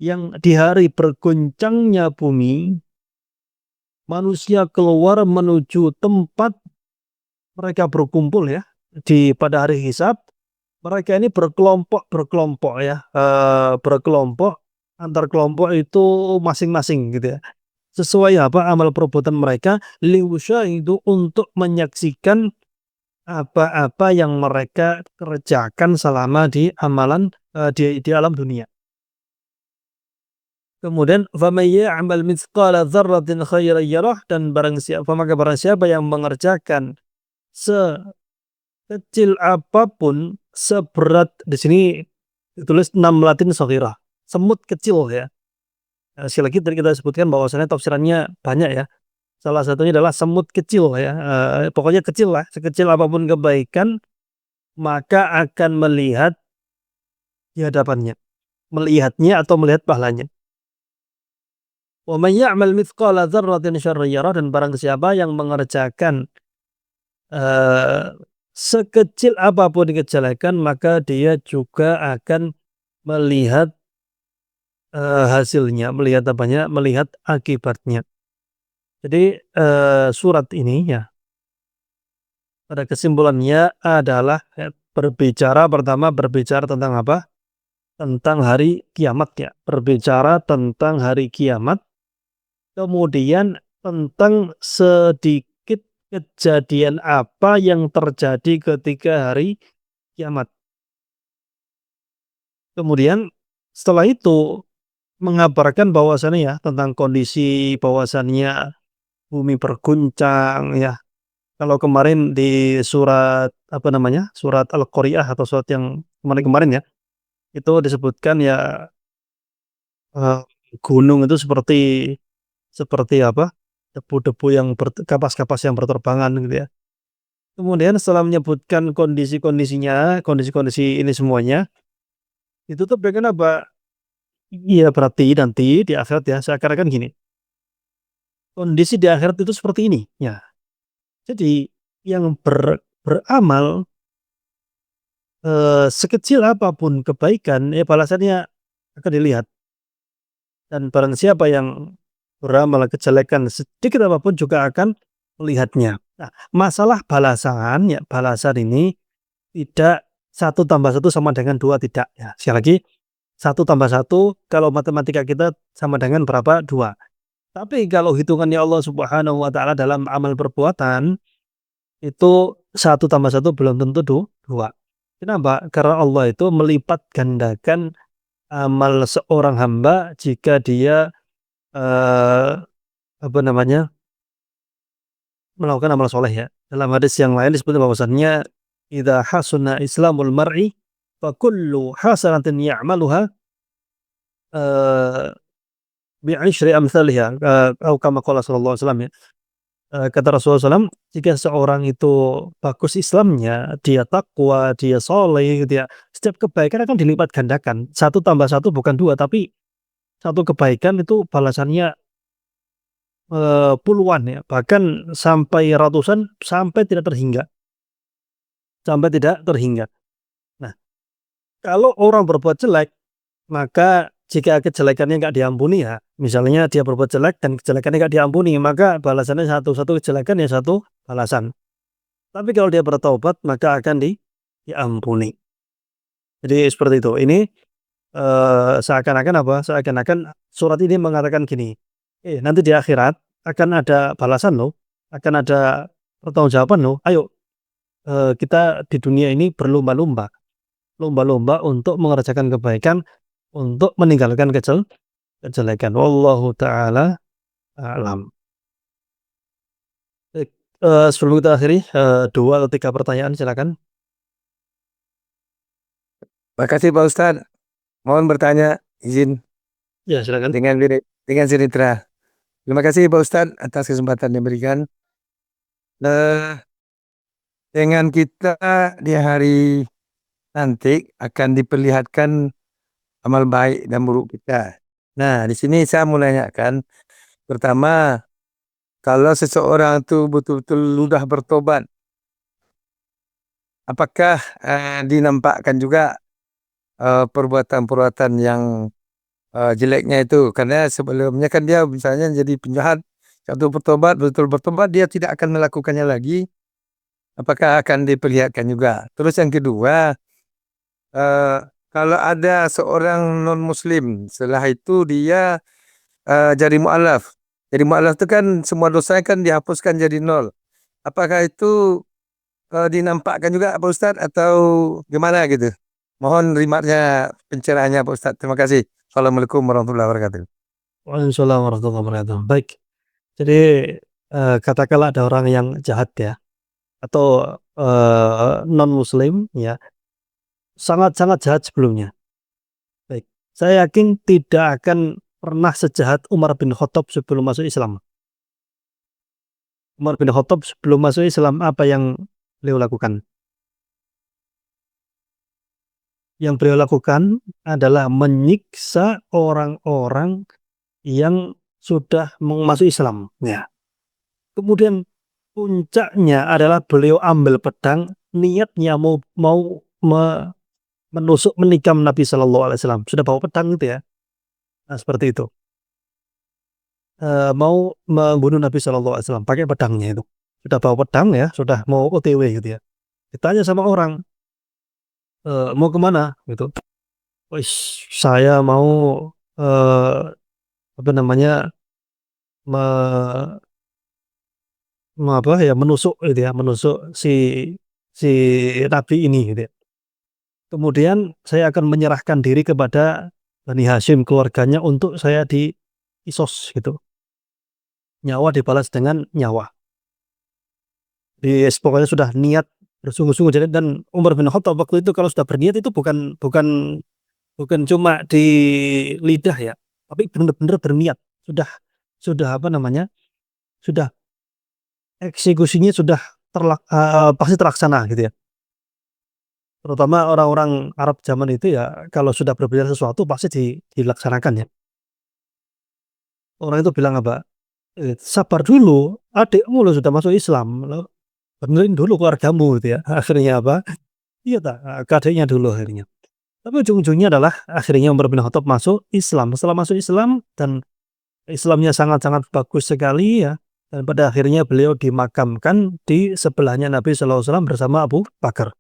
yang di hari bergoncangnya bumi, manusia keluar menuju tempat mereka berkumpul ya pada hari hisab. Mereka ini berkelompok ya, berkelompok, antar kelompok itu masing-masing gitu ya. Sesuai apa amal perbuatan mereka, itu untuk menyaksikan apa-apa yang mereka kerjakan selama di amalan di alam dunia. Kemudian faman ya'mal mithqala dzarratin khairan yarah, dan barang siapa yang mengerjakan sekecil apapun, seberat, di sini ditulis namlatin shaghirah, semut kecil ya. Sekali lagi tadi kita sebutkan bahwasanya tafsirannya banyak ya. Salah satunya adalah semut kecil ya. Pokoknya kecil lah, sekecil apapun kebaikan maka akan melihat di hadapannya, melihatnya atau melihat pahalanya. Wa may ya'mal mithqala dzarratin syarran yarah, dan barang siapa yang mengerjakan sekecil apapun kejelekan maka dia juga akan melihat hasilnya, melihat apanya, melihat akibatnya. Jadi surat ini ya pada kesimpulannya adalah pertama berbicara tentang apa? Tentang hari kiamat ya, berbicara tentang hari kiamat, kemudian tentang sedikit kejadian apa yang terjadi ketika hari kiamat. Kemudian setelah itu mengabarkan bahwasannya ya tentang kondisi bahwasannya bumi berguncang ya. Kalau kemarin di surat apa namanya? Surat Al-Qari'ah atau surat yang kemarin-kemarin ya, itu disebutkan ya eh, gunung itu seperti seperti apa? Debu-debu yang kapas-kapas yang berterbangan gitu ya. Kemudian setelah menyebutkan kondisi-kondisinya, kondisi-kondisi ini semuanya, ditutup dengan apa? Iya berarti nanti di akhirat ya, seakan-akan gini. Kondisi di akhirat itu seperti ini. Ya. Jadi yang beramal sekecil apapun kebaikan, ya balasannya akan dilihat. Dan barang siapa yang beramal kejelekan sedikit apapun juga akan melihatnya. Nah, masalah balasan ya, balasan ini tidak satu tambah satu sama dengan dua, tidak ya. Sekali lagi, satu tambah satu kalau matematika kita sama dengan berapa? Dua. Tapi kalau hitungannya Allah Subhanahu wa taala dalam amal perbuatan, itu satu tambah satu belum tentu dua. Kenapa? Karena Allah itu melipat gandakan amal seorang hamba jika dia eh, apa namanya, melakukan amal soleh ya. Dalam hadis yang lain disebutkan bahwasannya idza hasuna islamul mar'i fa kullu hasanatin ya'maluha bi'ishri amsalihha, atau kama qala sallallahu alaihi wasallam ya. Kata Rasulullah SAW, jika seorang itu bagus Islamnya, dia takwa, dia soleh gitu ya, setiap kebaikan akan dilipat gandakan. Satu tambah satu bukan dua, tapi satu kebaikan itu balasannya puluhan ya, bahkan sampai ratusan, sampai tidak terhingga. Sampai tidak terhingga. Nah, kalau orang berbuat jelek, maka jika kejelekannya nggak diampuni ya, misalnya dia berbuat jelek dan kejelekannya nggak diampuni, maka balasannya satu kejelekan ya satu balasan. Tapi kalau dia bertobat maka akan diampuni. Jadi seperti itu. Ini seakan-akan apa? Seakan-akan surat ini mengatakan gini, nanti di akhirat akan ada balasan loh, akan ada pertanggungjawaban loh. Ayo kita di dunia ini berlomba-lomba, lomba-lomba untuk mengerjakan kebaikan, untuk meninggalkan kejelekan. Wallahu taala a'lam. Sebelum kita akhiri, 2 atau 3 pertanyaan silakan. Makasih Pak Ustadz. Mohon bertanya, izin Ya, silakan. dengan sinitra. Terima kasih Pak Ustadz atas kesempatan yang diberikan. Dengan kita di hari nanti akan diperlihatkan amal baik dan buruk kita. Nah, di sini saya mau nanyakan, pertama, kalau seseorang itu betul-betul sudah bertobat, apakah dinampakkan juga perbuatan-perbuatan yang jeleknya itu? Karena sebelumnya kan dia misalnya jadi penjahat, Satu bertobat, betul bertobat, dia tidak akan melakukannya lagi, apakah akan diperlihatkan juga. Terus yang kedua, kalau ada seorang non muslim, setelah itu dia jadi mualaf. Jadi mualaf itu kan semua dosa kan dihapuskan jadi nol. Apakah itu dinampakkan juga Pak Ustadz atau gimana gitu? Mohon remarknya, pencerahannya Pak Ustadz. Terima kasih. Assalamualaikum warahmatullahi wabarakatuh. Waalaikumsalam warahmatullahi wabarakatuh. Baik. Jadi katakanlah ada orang yang jahat ya, atau non muslim ya, sangat-sangat jahat sebelumnya. Baik. Saya yakin tidak akan pernah sejahat Umar bin Khattab sebelum masuk Islam. Umar bin Khattab sebelum masuk Islam apa yang beliau lakukan? Yang beliau lakukan adalah menyiksa orang-orang yang sudah masuk Islam ya. Kemudian puncaknya adalah beliau ambil pedang, niatnya mau menusuk, menikam Nabi Shallallahu Alaihi Wasallam. Sudah bawa pedang itu ya. Nah, seperti itu. Mau membunuh Nabi Shallallahu Alaihi Wasallam pakai pedangnya itu. Sudah bawa pedang ya, sudah mau OTW gitu ya. Ditanya sama orang, mau kemana gitu. Wis, saya mau apa namanya, menusuk gitu ya, menusuk si si Nabi ini gitu ya. Kemudian saya akan menyerahkan diri kepada Bani Hashim, keluarganya, untuk saya dikisos gitu. Nyawa dibalas dengan nyawa. Pokoknya sudah niat bersungguh-sungguh. Jadi, dan Umar bin Khattab waktu itu kalau sudah berniat itu bukan cuma di lidah ya, tapi benar-benar berniat. Sudah apa namanya? Sudah eksekusinya sudah pasti terlaksana gitu ya. Terutama orang-orang Arab zaman itu ya, kalau sudah berbicara sesuatu pasti dilaksanakan ya. Orang itu bilang apa? Sabar dulu, adikmu lo sudah masuk Islam, lo benerin dulu keluargamu gitu ya. Akhirnya apa? Iya tak, ke adiknya dulu akhirnya. Tapi ujung-ujungnya adalah akhirnya Umar bin Khattab masuk Islam. Setelah masuk Islam dan Islamnya sangat-sangat bagus sekali ya. Dan pada akhirnya beliau dimakamkan di sebelahnya Nabi Shallallahu Alaihi Wasallam bersama Abu Bakar.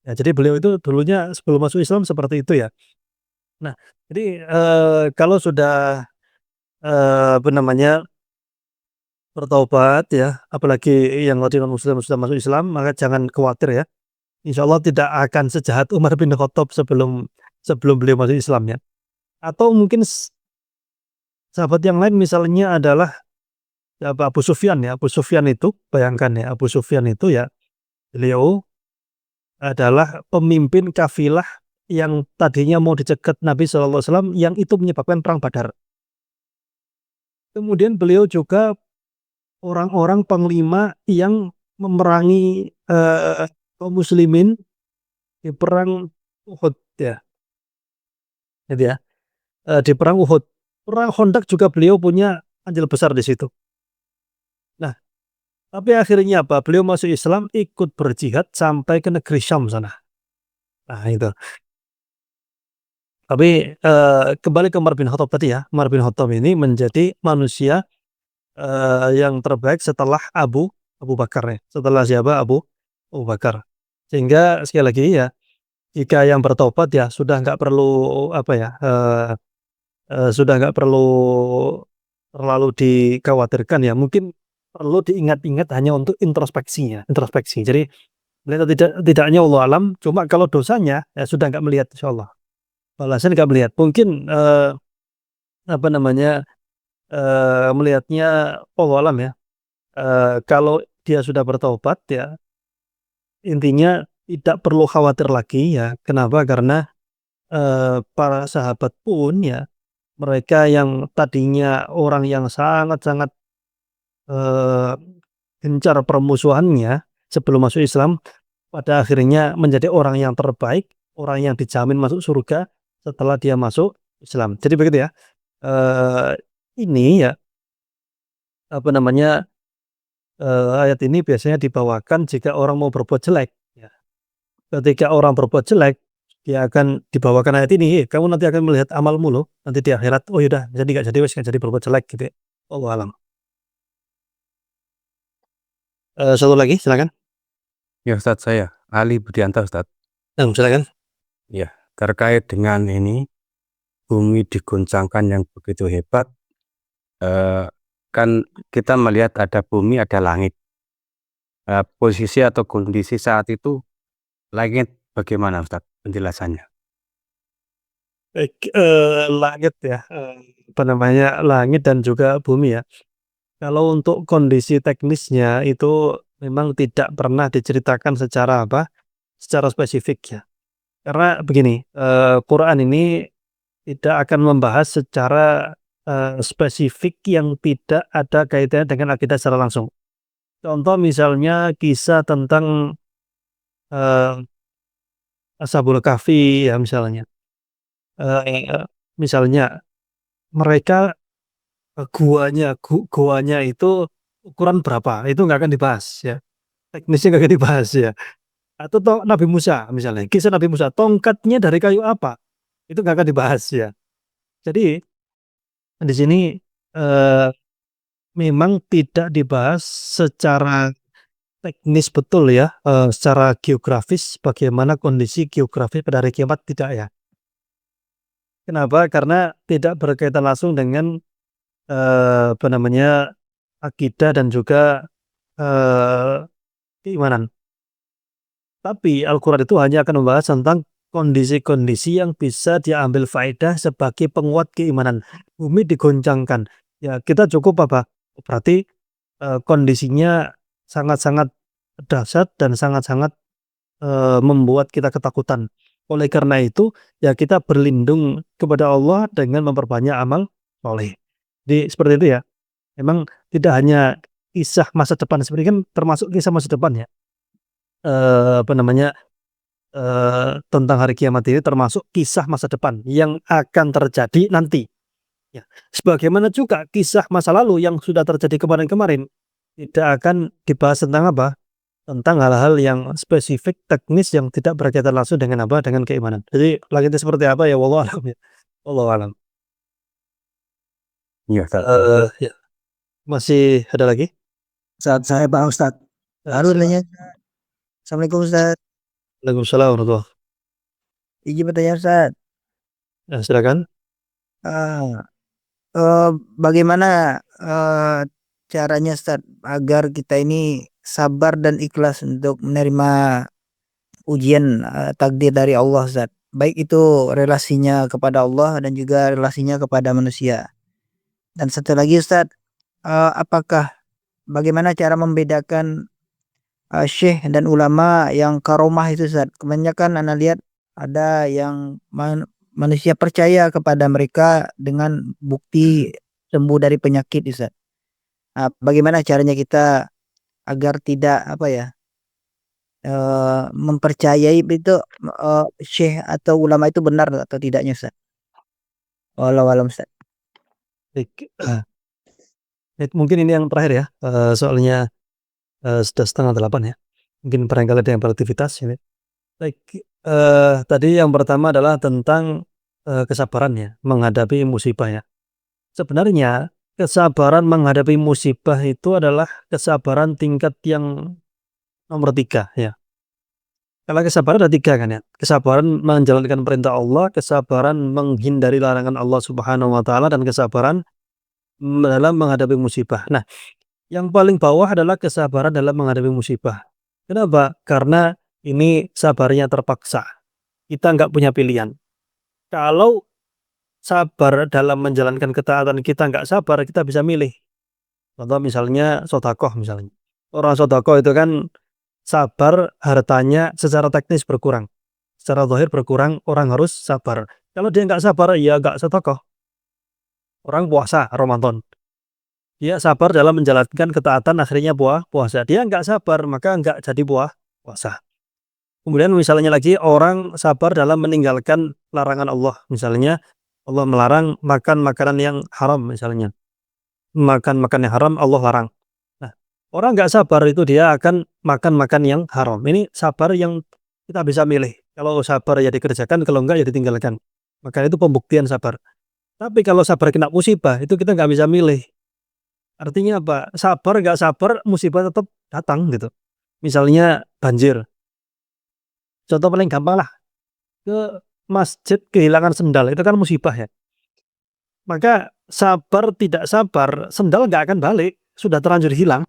Ya, jadi beliau itu dulunya sebelum masuk Islam seperti itu ya. Nah, jadi kalau sudah apa namanya, bertaubat ya, apalagi yang non muslim sudah masuk Islam, maka jangan khawatir ya. Insya Allah tidak akan sejahat Umar bin Khattab sebelum beliau masuk Islam ya. Atau mungkin sahabat yang lain misalnya adalah Abu Sufyan ya. Abu Sufyan itu, bayangkan ya, Abu Sufyan itu ya, beliau adalah pemimpin kafilah yang tadinya mau dicegat Nabi Shallallahu Alaihi Wasallam, yang itu menyebabkan perang Badar. Kemudian beliau juga orang-orang panglima yang memerangi kaum muslimin di perang Uhud ya. Gitu ya. Di perang Uhud. Perang Khandaq juga beliau punya andil besar di situ. Nah, tapi akhirnya apa? Beliau masuk Islam, ikut berjihad sampai ke negeri Syam sana. Nah, itu. Tapi kembali ke Umar bin Khattab tadi ya. Umar bin Khattab ini menjadi manusia yang terbaik setelah Abu Bakar ya. Setelah siapa? Abu Bakar. Sehingga sekali lagi ya, jika yang bertobat ya sudah nggak perlu apa ya, sudah nggak perlu terlalu dikhawatirkan ya. Mungkin perlu diingat-ingat hanya untuk introspeksi. Jadi melihat tidaknya Allah alam. Cuma kalau dosanya ya sudah nggak melihat, insya Allah. Balasan nggak melihat. Mungkin apa namanya, melihatnya Allah alam ya. Kalau dia sudah bertobat ya, intinya tidak perlu khawatir lagi ya. Kenapa? Karena para sahabat pun ya, mereka yang tadinya orang yang sangat-sangat gencar permusuhannya sebelum masuk Islam, pada akhirnya menjadi orang yang terbaik, orang yang dijamin masuk surga setelah dia masuk Islam. Jadi begitu ya. Ini ya apa namanya, ayat ini biasanya dibawakan jika orang mau berbuat jelek ya. Ketika orang berbuat jelek, dia akan dibawakan ayat ini, kamu nanti akan melihat amalmu loh nanti di akhirat. Oh yaudah, jadi nggak jadi berbuat jelek gitu ya. Wallahu alam. Satu lagi silakan. Ya Ustadz, saya Ali Budianto Ustadz. Silakan. Ya, terkait dengan ini bumi diguncangkan yang begitu hebat, kan kita melihat ada bumi, ada langit. Posisi atau kondisi saat itu langit bagaimana Ustadz penjelasannya? Baik, langit ya, langit dan juga bumi ya. Kalau untuk kondisi teknisnya itu memang tidak pernah diceritakan secara spesifik ya. Karena begini, Quran ini tidak akan membahas secara, spesifik yang tidak ada kaitannya dengan akidah secara langsung. Contoh misalnya kisah tentang, eee, Ashabul Kahfi ya misalnya, misalnya mereka, goanya itu ukuran berapa, itu nggak akan dibahas ya, teknisnya nggak akan dibahas ya. Atau Nabi Musa misalnya, kisah Nabi Musa, tongkatnya dari kayu apa, itu nggak akan dibahas ya. Jadi di sini, eee, memang tidak dibahas secara teknis betul ya, secara geografis bagaimana kondisi geografis pada hari kiamat, tidak ya. Kenapa? Karena tidak berkaitan langsung dengan, akidah dan juga, keimanan. Tapi Al-Quran itu hanya akan membahas tentang kondisi-kondisi yang bisa diambil faedah sebagai penguat keimanan. Bumi digoncangkan, ya kita cukup apa, berarti, kondisinya sangat-sangat dahsyat dan sangat-sangat, membuat kita ketakutan. Oleh karena itu, ya kita berlindung kepada Allah dengan memperbanyak amal soleh. Jadi seperti itu ya. Memang tidak hanya kisah masa depan, sebenarnya kan termasuk kisah masa depan ya. Eee, apa namanya, tentang hari kiamat ini termasuk kisah masa depan yang akan terjadi nanti, ya. Sebagaimana juga kisah masa lalu yang sudah terjadi kemarin-kemarin, tidak akan dibahas tentang apa, tentang hal-hal yang spesifik, teknis yang tidak berkaitan langsung dengan apa, dengan keimanan. Jadi langitnya seperti apa ya wallahu alam ya, wallahu alam. Iya Ustadz. Ya. Masih ada lagi? Saat saya Pak Ustadz. Baru Silakan. nanya. Assalamualaikum Ustadz. Waalaikumsalam warahmatullahi. Izin bertanya Ustadz. Silakan. Ah, bagaimana caranya Ustadz agar kita ini sabar dan ikhlas untuk menerima ujian takdir dari Allah Ustadz. Baik itu relasinya kepada Allah dan juga relasinya kepada manusia. Dan satu lagi Ustadz, bagaimana cara membedakan syekh dan ulama yang karomah itu Ustadz? Kebanyakan ana lihat ada yang manusia percaya kepada mereka dengan bukti sembuh dari penyakit Ustadz. Bagaimana caranya kita agar tidak mempercayai itu syekh atau ulama itu benar atau tidaknya Ustadz? Wallahu alam Ustadz. Baik, mungkin ini yang terakhir ya, soalnya, sudah 7:30 ya. Mungkin barangkali ada yang beraktivitas ini. Baik, tadi yang pertama adalah tentang, kesabaran ya, menghadapi musibah ya. Sebenarnya kesabaran menghadapi musibah itu adalah kesabaran tingkat yang nomor 3 ya. Kalau kesabaran ada 3 kan ya, kesabaran menjalankan perintah Allah, kesabaran menghindari larangan Allah Subhanahu wa taala, dan kesabaran dalam menghadapi musibah. Nah, yang paling bawah adalah kesabaran dalam menghadapi musibah. Kenapa? Karena ini sabarnya terpaksa. Kita nggak punya pilihan. Kalau sabar dalam menjalankan ketaatan kita nggak sabar, kita bisa milih. Contoh misalnya sedekah misalnya. Orang sedekah itu kan sabar hartanya secara teknis berkurang. Secara zahir berkurang, orang harus sabar. Kalau dia nggak sabar, ya nggak sedekah. Orang puasa Ramadan. Dia sabar dalam menjalankan ketaatan, akhirnya puasa. Dia nggak sabar, maka nggak jadi puasa. Kemudian misalnya lagi orang sabar dalam meninggalkan larangan Allah. Misalnya Allah melarang makan makanan yang haram misalnya. Makan makanan yang haram Allah larang. Nah, orang nggak sabar itu dia akan makan yang haram. Ini sabar yang kita bisa milih. Kalau sabar ya dikerjakan, kalau enggak ya ditinggalkan. Maka itu pembuktian sabar. Tapi kalau sabar kena musibah, itu kita nggak bisa milih. Artinya apa? Sabar nggak sabar musibah tetap datang gitu. Misalnya banjir. Contoh paling gampang lah, ke masjid kehilangan sendal, itu kan musibah ya. Maka sabar tidak sabar, sendal nggak akan balik, sudah terlanjur hilang.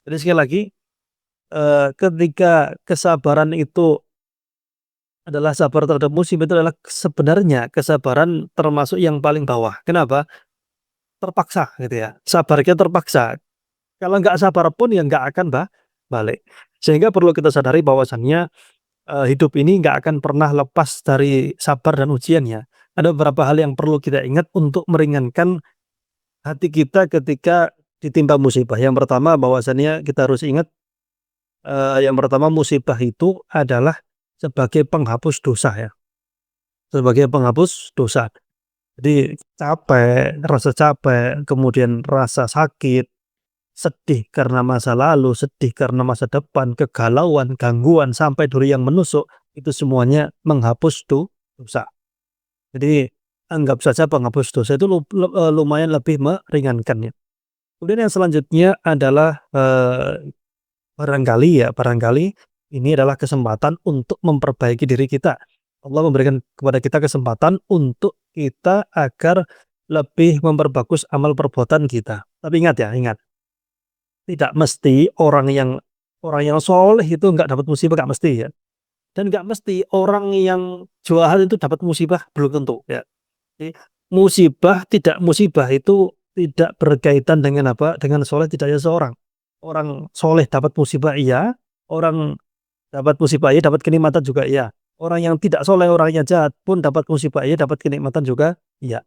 Jadi sekali lagi, ketika kesabaran itu adalah sabar terhadap musibah, itu adalah sebenarnya kesabaran termasuk yang paling bawah. Kenapa? Terpaksa gitu ya, sabarnya terpaksa. Kalau nggak sabar pun ya nggak akan balik. Sehingga perlu kita sadari bahwasannya, hidup ini nggak akan pernah lepas dari sabar dan ujiannya. Ada beberapa hal yang perlu kita ingat untuk meringankan hati kita ketika ditimpa musibah. Yang pertama bahwasannya kita harus ingat, yang pertama musibah itu adalah sebagai penghapus dosa ya, sebagai penghapus dosa. Jadi capek, kemudian rasa sakit, sedih karena masa lalu, sedih karena masa depan, kegalauan, gangguan, sampai duri yang menusuk, itu semuanya menghapus dosa. Jadi anggap saja penghapus dosa itu lumayan lebih meringankan ya. Kemudian yang selanjutnya adalah, barangkali ini adalah kesempatan untuk memperbaiki diri kita. Allah memberikan kepada kita kesempatan untuk kita agar lebih memperbagus amal perbuatan kita. Tapi ingat ya, tidak mesti orang yang soleh itu nggak dapat musibah, nggak mesti ya. Dan nggak mesti orang yang jahat itu dapat musibah, belum tentu ya. Jadi tidak musibah itu tidak berkaitan dengan apa, dengan soleh tidaknya seorang. Orang soleh dapat musibah iya, orang dapat musibah iya, dapat kenikmatan juga iya. Orang yang tidak soleh, orang yang jahat pun dapat musibah iya, dapat kenikmatan juga iya.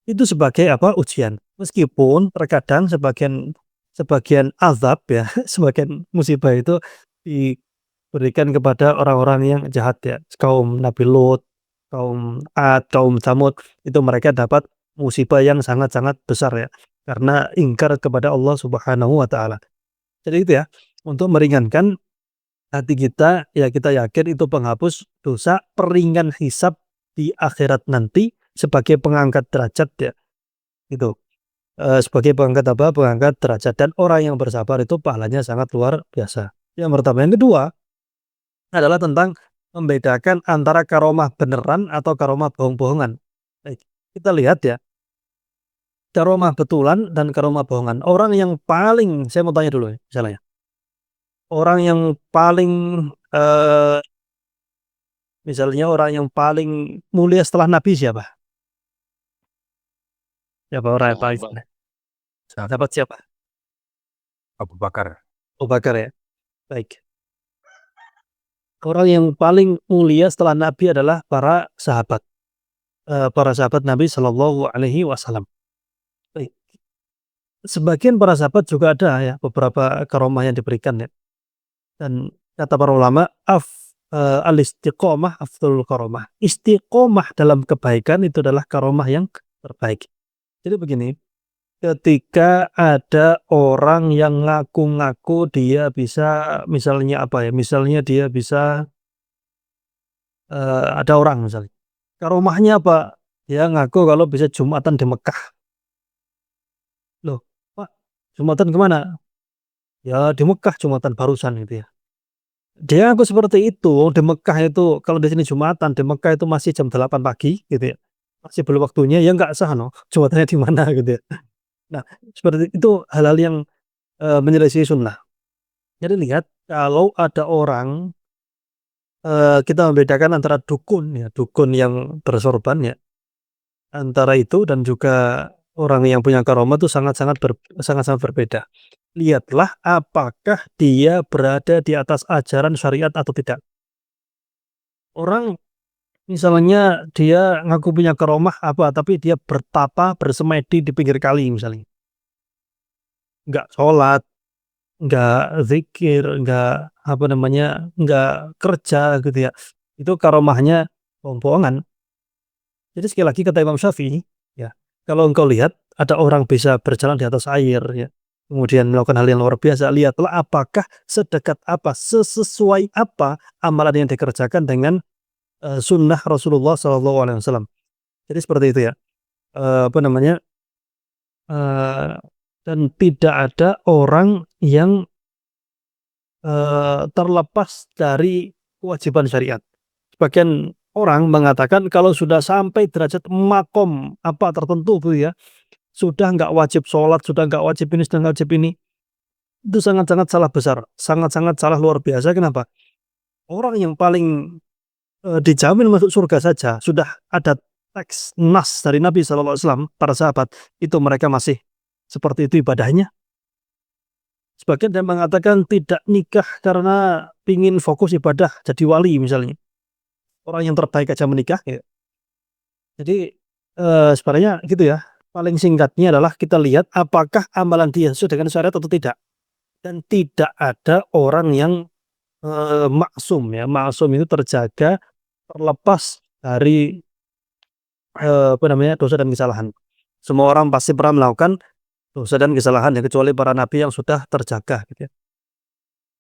Itu sebagai apa, ujian. Meskipun terkadang sebagian azab ya, sebagian musibah itu diberikan kepada orang-orang yang jahat ya. Kaum Nabi Lut, kaum Ad, kaum Tsamud, itu mereka dapat musibah yang sangat-sangat besar ya, karena ingkar kepada Allah Subhanahu wa taala. Jadi itu ya, untuk meringankan hati kita, ya kita yakin itu penghapus dosa, peringan hisab di akhirat nanti, sebagai pengangkat derajat ya. Itu. Sebagai pengangkat apa? Pengangkat derajat, dan orang yang bersabar itu pahalanya sangat luar biasa. Yang pertama. Yang kedua adalah tentang membedakan antara karomah beneran atau karomah bohong-bohongan. Baik, kita lihat ya. Karomah betulan dan karomah bohongan. Saya mau tanya dulu ya, misalnya. Orang yang paling, misalnya orang yang paling mulia setelah Nabi siapa? Siapa orang yang paling dapat siapa? Abu Bakar. Abu Bakar ya. Baik. Orang yang paling mulia setelah Nabi adalah para sahabat. Para sahabat Nabi Shallallahu Alaihi Wasallam. Baik. Sebagian para sahabat juga ada ya beberapa karomah yang diberikan ya. Dan kata para ulama, al-istiqomah afdalul karomah. Istiqomah dalam kebaikan itu adalah karomah yang terbaik. Jadi begini, ketika ada orang yang ngaku-ngaku dia bisa, misalnya apa ya, misalnya dia bisa, ada orang misalnya, karomahnya apa? Dia ngaku kalau bisa Jumatan di Mekah. Loh, Pak, Jumatan kemana? Ya di Mekah Jumatan barusan gitu ya. Dia ngaku seperti itu, di Mekah itu kalau di sini Jumatan, di Mekah itu masih jam 8 pagi gitu ya. Masih belum waktunya, ya nggak sah no, Jumatannya di mana gitu ya. Nah, seperti itu hal-hal yang, menyelisih sunnah. Jadi lihat, kalau ada orang, kita membedakan antara dukun ya, dukun yang bersorban ya, antara itu dan juga orang yang punya karomah itu sangat-sangat berbeda. Lihatlah apakah dia berada di atas ajaran syariat atau tidak. Orang misalnya dia ngaku punya karomah apa, tapi dia bertapa, bersemedi di pinggir kali misalnya. Nggak sholat, nggak zikir, nggak kerja gitu ya. Itu karomahnya bohong-bohongan. Jadi sekali lagi kata Imam Syafi'i, ya, kalau engkau lihat ada orang bisa berjalan di atas air ya, kemudian melakukan hal yang luar biasa, lihatlah apakah sedekat apa, sesuai apa amalan yang dikerjakan dengan, sunnah Rasulullah SAW. Jadi seperti itu ya. Apa namanya, dan tidak ada orang yang terlepas dari kewajiban syariat. Sebagian orang mengatakan kalau sudah sampai derajat makom apa tertentu ya, sudah nggak wajib sholat, sudah nggak wajib ini, sudah nggak wajib ini. Itu sangat-sangat salah besar, sangat-sangat salah luar biasa. Kenapa? Orang yang paling dijamin masuk surga saja sudah ada teks nas dari Nabi SAW, para sahabat itu mereka masih seperti itu ibadahnya. Sebagian yang mengatakan tidak nikah karena ingin fokus ibadah jadi wali misalnya. Orang yang terbaik aja menikah ya. Jadi sebenarnya gitu ya. Paling singkatnya adalah kita lihat apakah amalan dia sesuai dengan syariat atau tidak. Dan tidak ada orang yang maksum ya. Maksum itu terjaga terlepas dari dosa dan kesalahan. Semua orang pasti pernah melakukan dosa dan kesalahan ya, kecuali para nabi yang sudah terjaga gitu ya.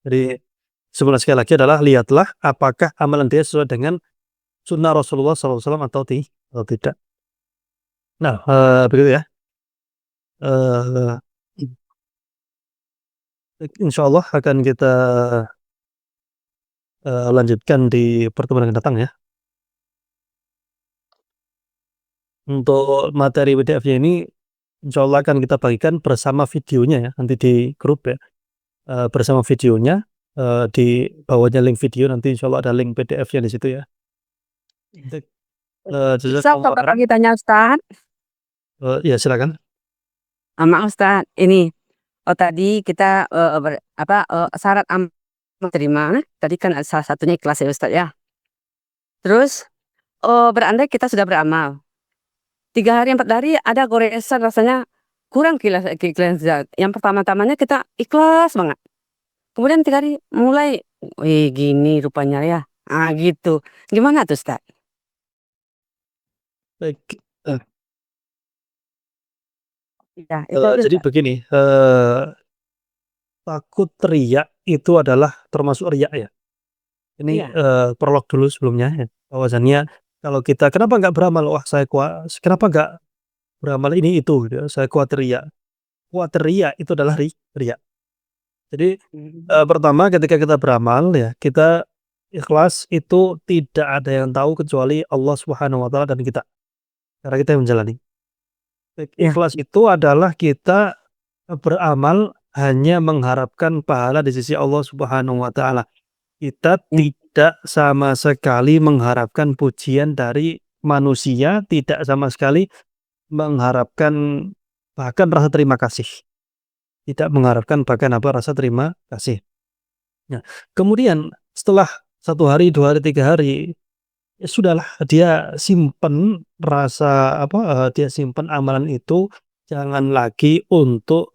Jadi sebenarnya sekali lagi adalah lihatlah apakah amalan dia sesuai dengan sunnah Rasulullah SAW atau tidak. Nah, begitu ya. Insya Allah akan kita lanjutkan di pertemuan yang datang ya. Untuk materi PDF-nya ini insya Allah akan kita bagikan bersama videonya ya, nanti di grup ya. Bersama videonya, di bawahnya link video, nanti insya Allah ada link PDF-nya di situ ya. Bisa Bapak lagi tanya Ustaz? Ya silakan. Maaf Ustaz, ini tadi kita syarat amal terima tadi kan salah satunya ikhlas ya Ustaz ya. Terus berandai kita sudah beramal 3 hari 4 hari ada goresan rasanya kurang keikhlasan. Yang pertama-tamanya kita ikhlas banget. Kemudian 3 hari mulai, wih gini rupanya ya. Gitu. Gimana tuh Ustaz? Baik. Ya, itu Jadi begini, takut riya itu adalah termasuk riya ya. Ini Iya. prolog dulu sebelumnya ya. Bahwasannya kalau kita kenapa nggak beramal? Wah kenapa nggak beramal ini itu gitu ya, saya khawatir riya. Khawatir riya itu adalah riya. Jadi pertama ketika kita beramal ya, kita ikhlas itu tidak ada yang tahu kecuali Allah Subhanahu wa taala dan kita. Karena kita yang menjalani. Ikhlas itu adalah kita beramal hanya mengharapkan pahala di sisi Allah Subhanahu wa taala. Kita tidak sama sekali mengharapkan pujian dari manusia, tidak sama sekali mengharapkan bahkan rasa terima kasih. Tidak mengharapkan bahkan rasa terima kasih. Nah, kemudian setelah 1 hari, 2 hari, 3 hari, ya sudahlah dia simpen rasa dia simpen amalan itu, jangan lagi untuk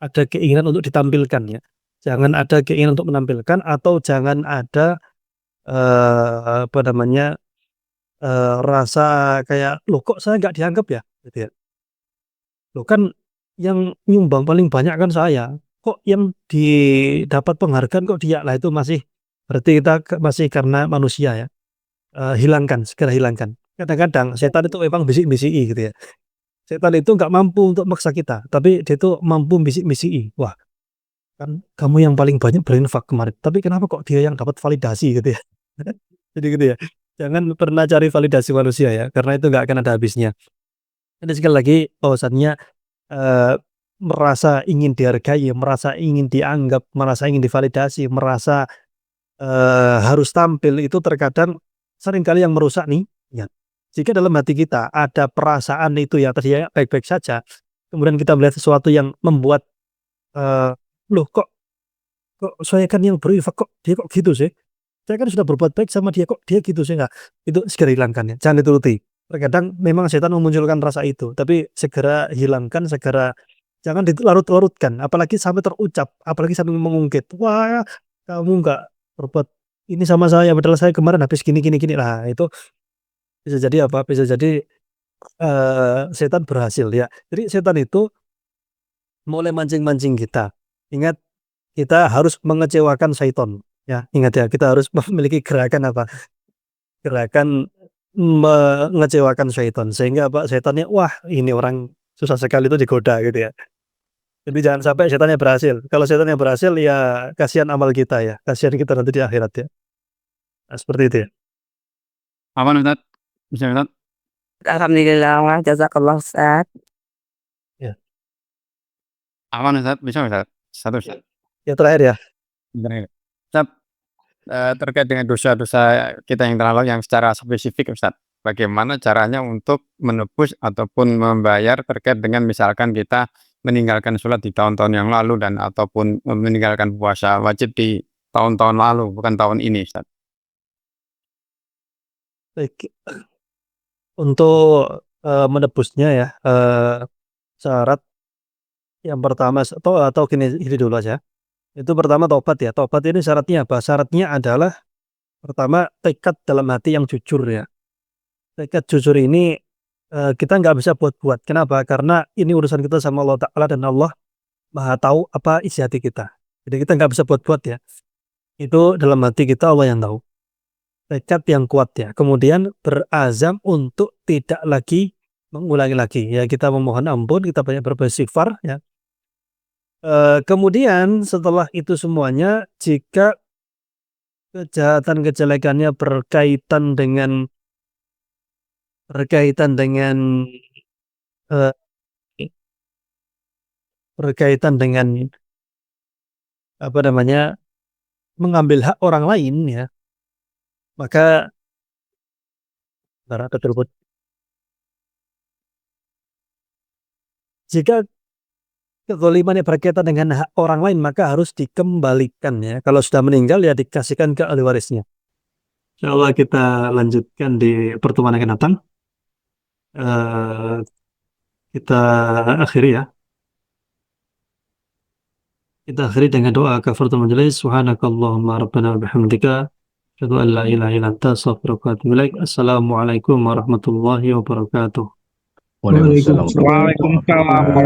ada keinginan untuk ditampilkan ya. Jangan ada keinginan untuk menampilkan atau jangan ada rasa kayak loh kok saya nggak dianggap ya gitu ya. Loh kan yang nyumbang paling banyak kan saya. Kok yang didapat penghargaan kok dia? Lah itu masih berarti kita masih karena manusia ya. Segera hilangkan. Kadang-kadang setan itu memang bisik-bisiki gitu ya. Setan itu nggak mampu untuk maksa kita, tapi dia itu mampu bisik-bisiki. Wah, kan kamu yang paling banyak berinfak kemarin, tapi kenapa kok dia yang dapat validasi gitu ya. Jadi gitu ya. Jangan pernah cari validasi manusia ya, karena itu nggak akan ada habisnya. Jadi sekali lagi bahwasannya merasa ingin dihargai, merasa ingin dianggap, merasa ingin divalidasi, merasa harus tampil itu terkadang seringkali yang merusak nih ya. Jika dalam hati kita ada perasaan itu ya tadinya baik-baik saja, kemudian kita melihat sesuatu yang membuat loh kok saya kan yang berinfak kok dia kok gitu sih. Saya kan sudah berbuat baik sama dia kok dia gitu sih nggak. Itu segera hilangkan ya, jangan dituruti. Terkadang memang setan memunculkan rasa itu, tapi segera hilangkan, jangan dilarut-larutkan, apalagi sampai terucap, apalagi sampai mengungkit. Wah, kamu nggak berbuat ini sama saya, padahal saya kemarin habis gini. Lah itu bisa jadi apa? Bisa jadi setan berhasil ya. Jadi setan itu mulai mancing-mancing kita. Ingat, kita harus mengecewakan syaitan ya. Ingat ya, kita harus memiliki gerakan Gerakan mengecewakan syaitan sehingga setannya wah ini orang susah sekali itu digoda gitu ya. Jadi jangan sampai setannya berhasil. Kalau setannya berhasil ya kasihan amal kita ya, kasihan kita nanti di akhirat ya. Nah, seperti itu ya. Afwan Ustaz, bisa Ustaz? Alhamdulillah, jazakallah Ustaz. Afwan Ustaz, bisa Ustaz? Satu Ustaz. Ya terakhir ya. Benar. Ustaz, terkait dengan dosa-dosa kita yang terlalu yang secara spesifik Ustaz, bagaimana caranya untuk menebus ataupun membayar terkait dengan misalkan kita meninggalkan sholat di tahun-tahun yang lalu dan ataupun meninggalkan puasa wajib di tahun-tahun lalu, bukan tahun ini Ustaz. Baik. Untuk menebusnya ya, syarat yang pertama atau gini dulu aja. Itu pertama tobat ya. Tobat ini syaratnya apa? Syaratnya adalah pertama tekad dalam hati yang jujur ya. Tekad jujur ini kita nggak bisa buat-buat. Kenapa? Karena ini urusan kita sama Allah Ta'ala dan Allah Maha tahu apa isi hati kita. Jadi kita nggak bisa buat-buat ya. Itu dalam hati kita Allah yang tahu. Tekad yang kuat ya. Kemudian berazam untuk tidak lagi mengulangi lagi ya. Kita memohon ampun, kita banyak beristighfar ya. Kemudian setelah itu semuanya, jika kejahatan-kejelekannya berkaitan dengan apa namanya, mengambil hak orang lain ya, maka jika kezaliman yang berkaitan dengan hak orang lain maka harus dikembalikan ya. Kalau sudah meninggal ya dikasihkan ke ahli warisnya. Insyaallah kita lanjutkan di pertemuan yang akan datang. Kita akhiri ya. Kita akhiri dengan doa kafaratul majelis. Subhanakallahumma rabbana wa bihamdika asyhadu an la ilaha illa anta astaghfiruka wa atubu ilaik. Assalamualaikum warahmatullahi wabarakatuh. Waalaikumsalam.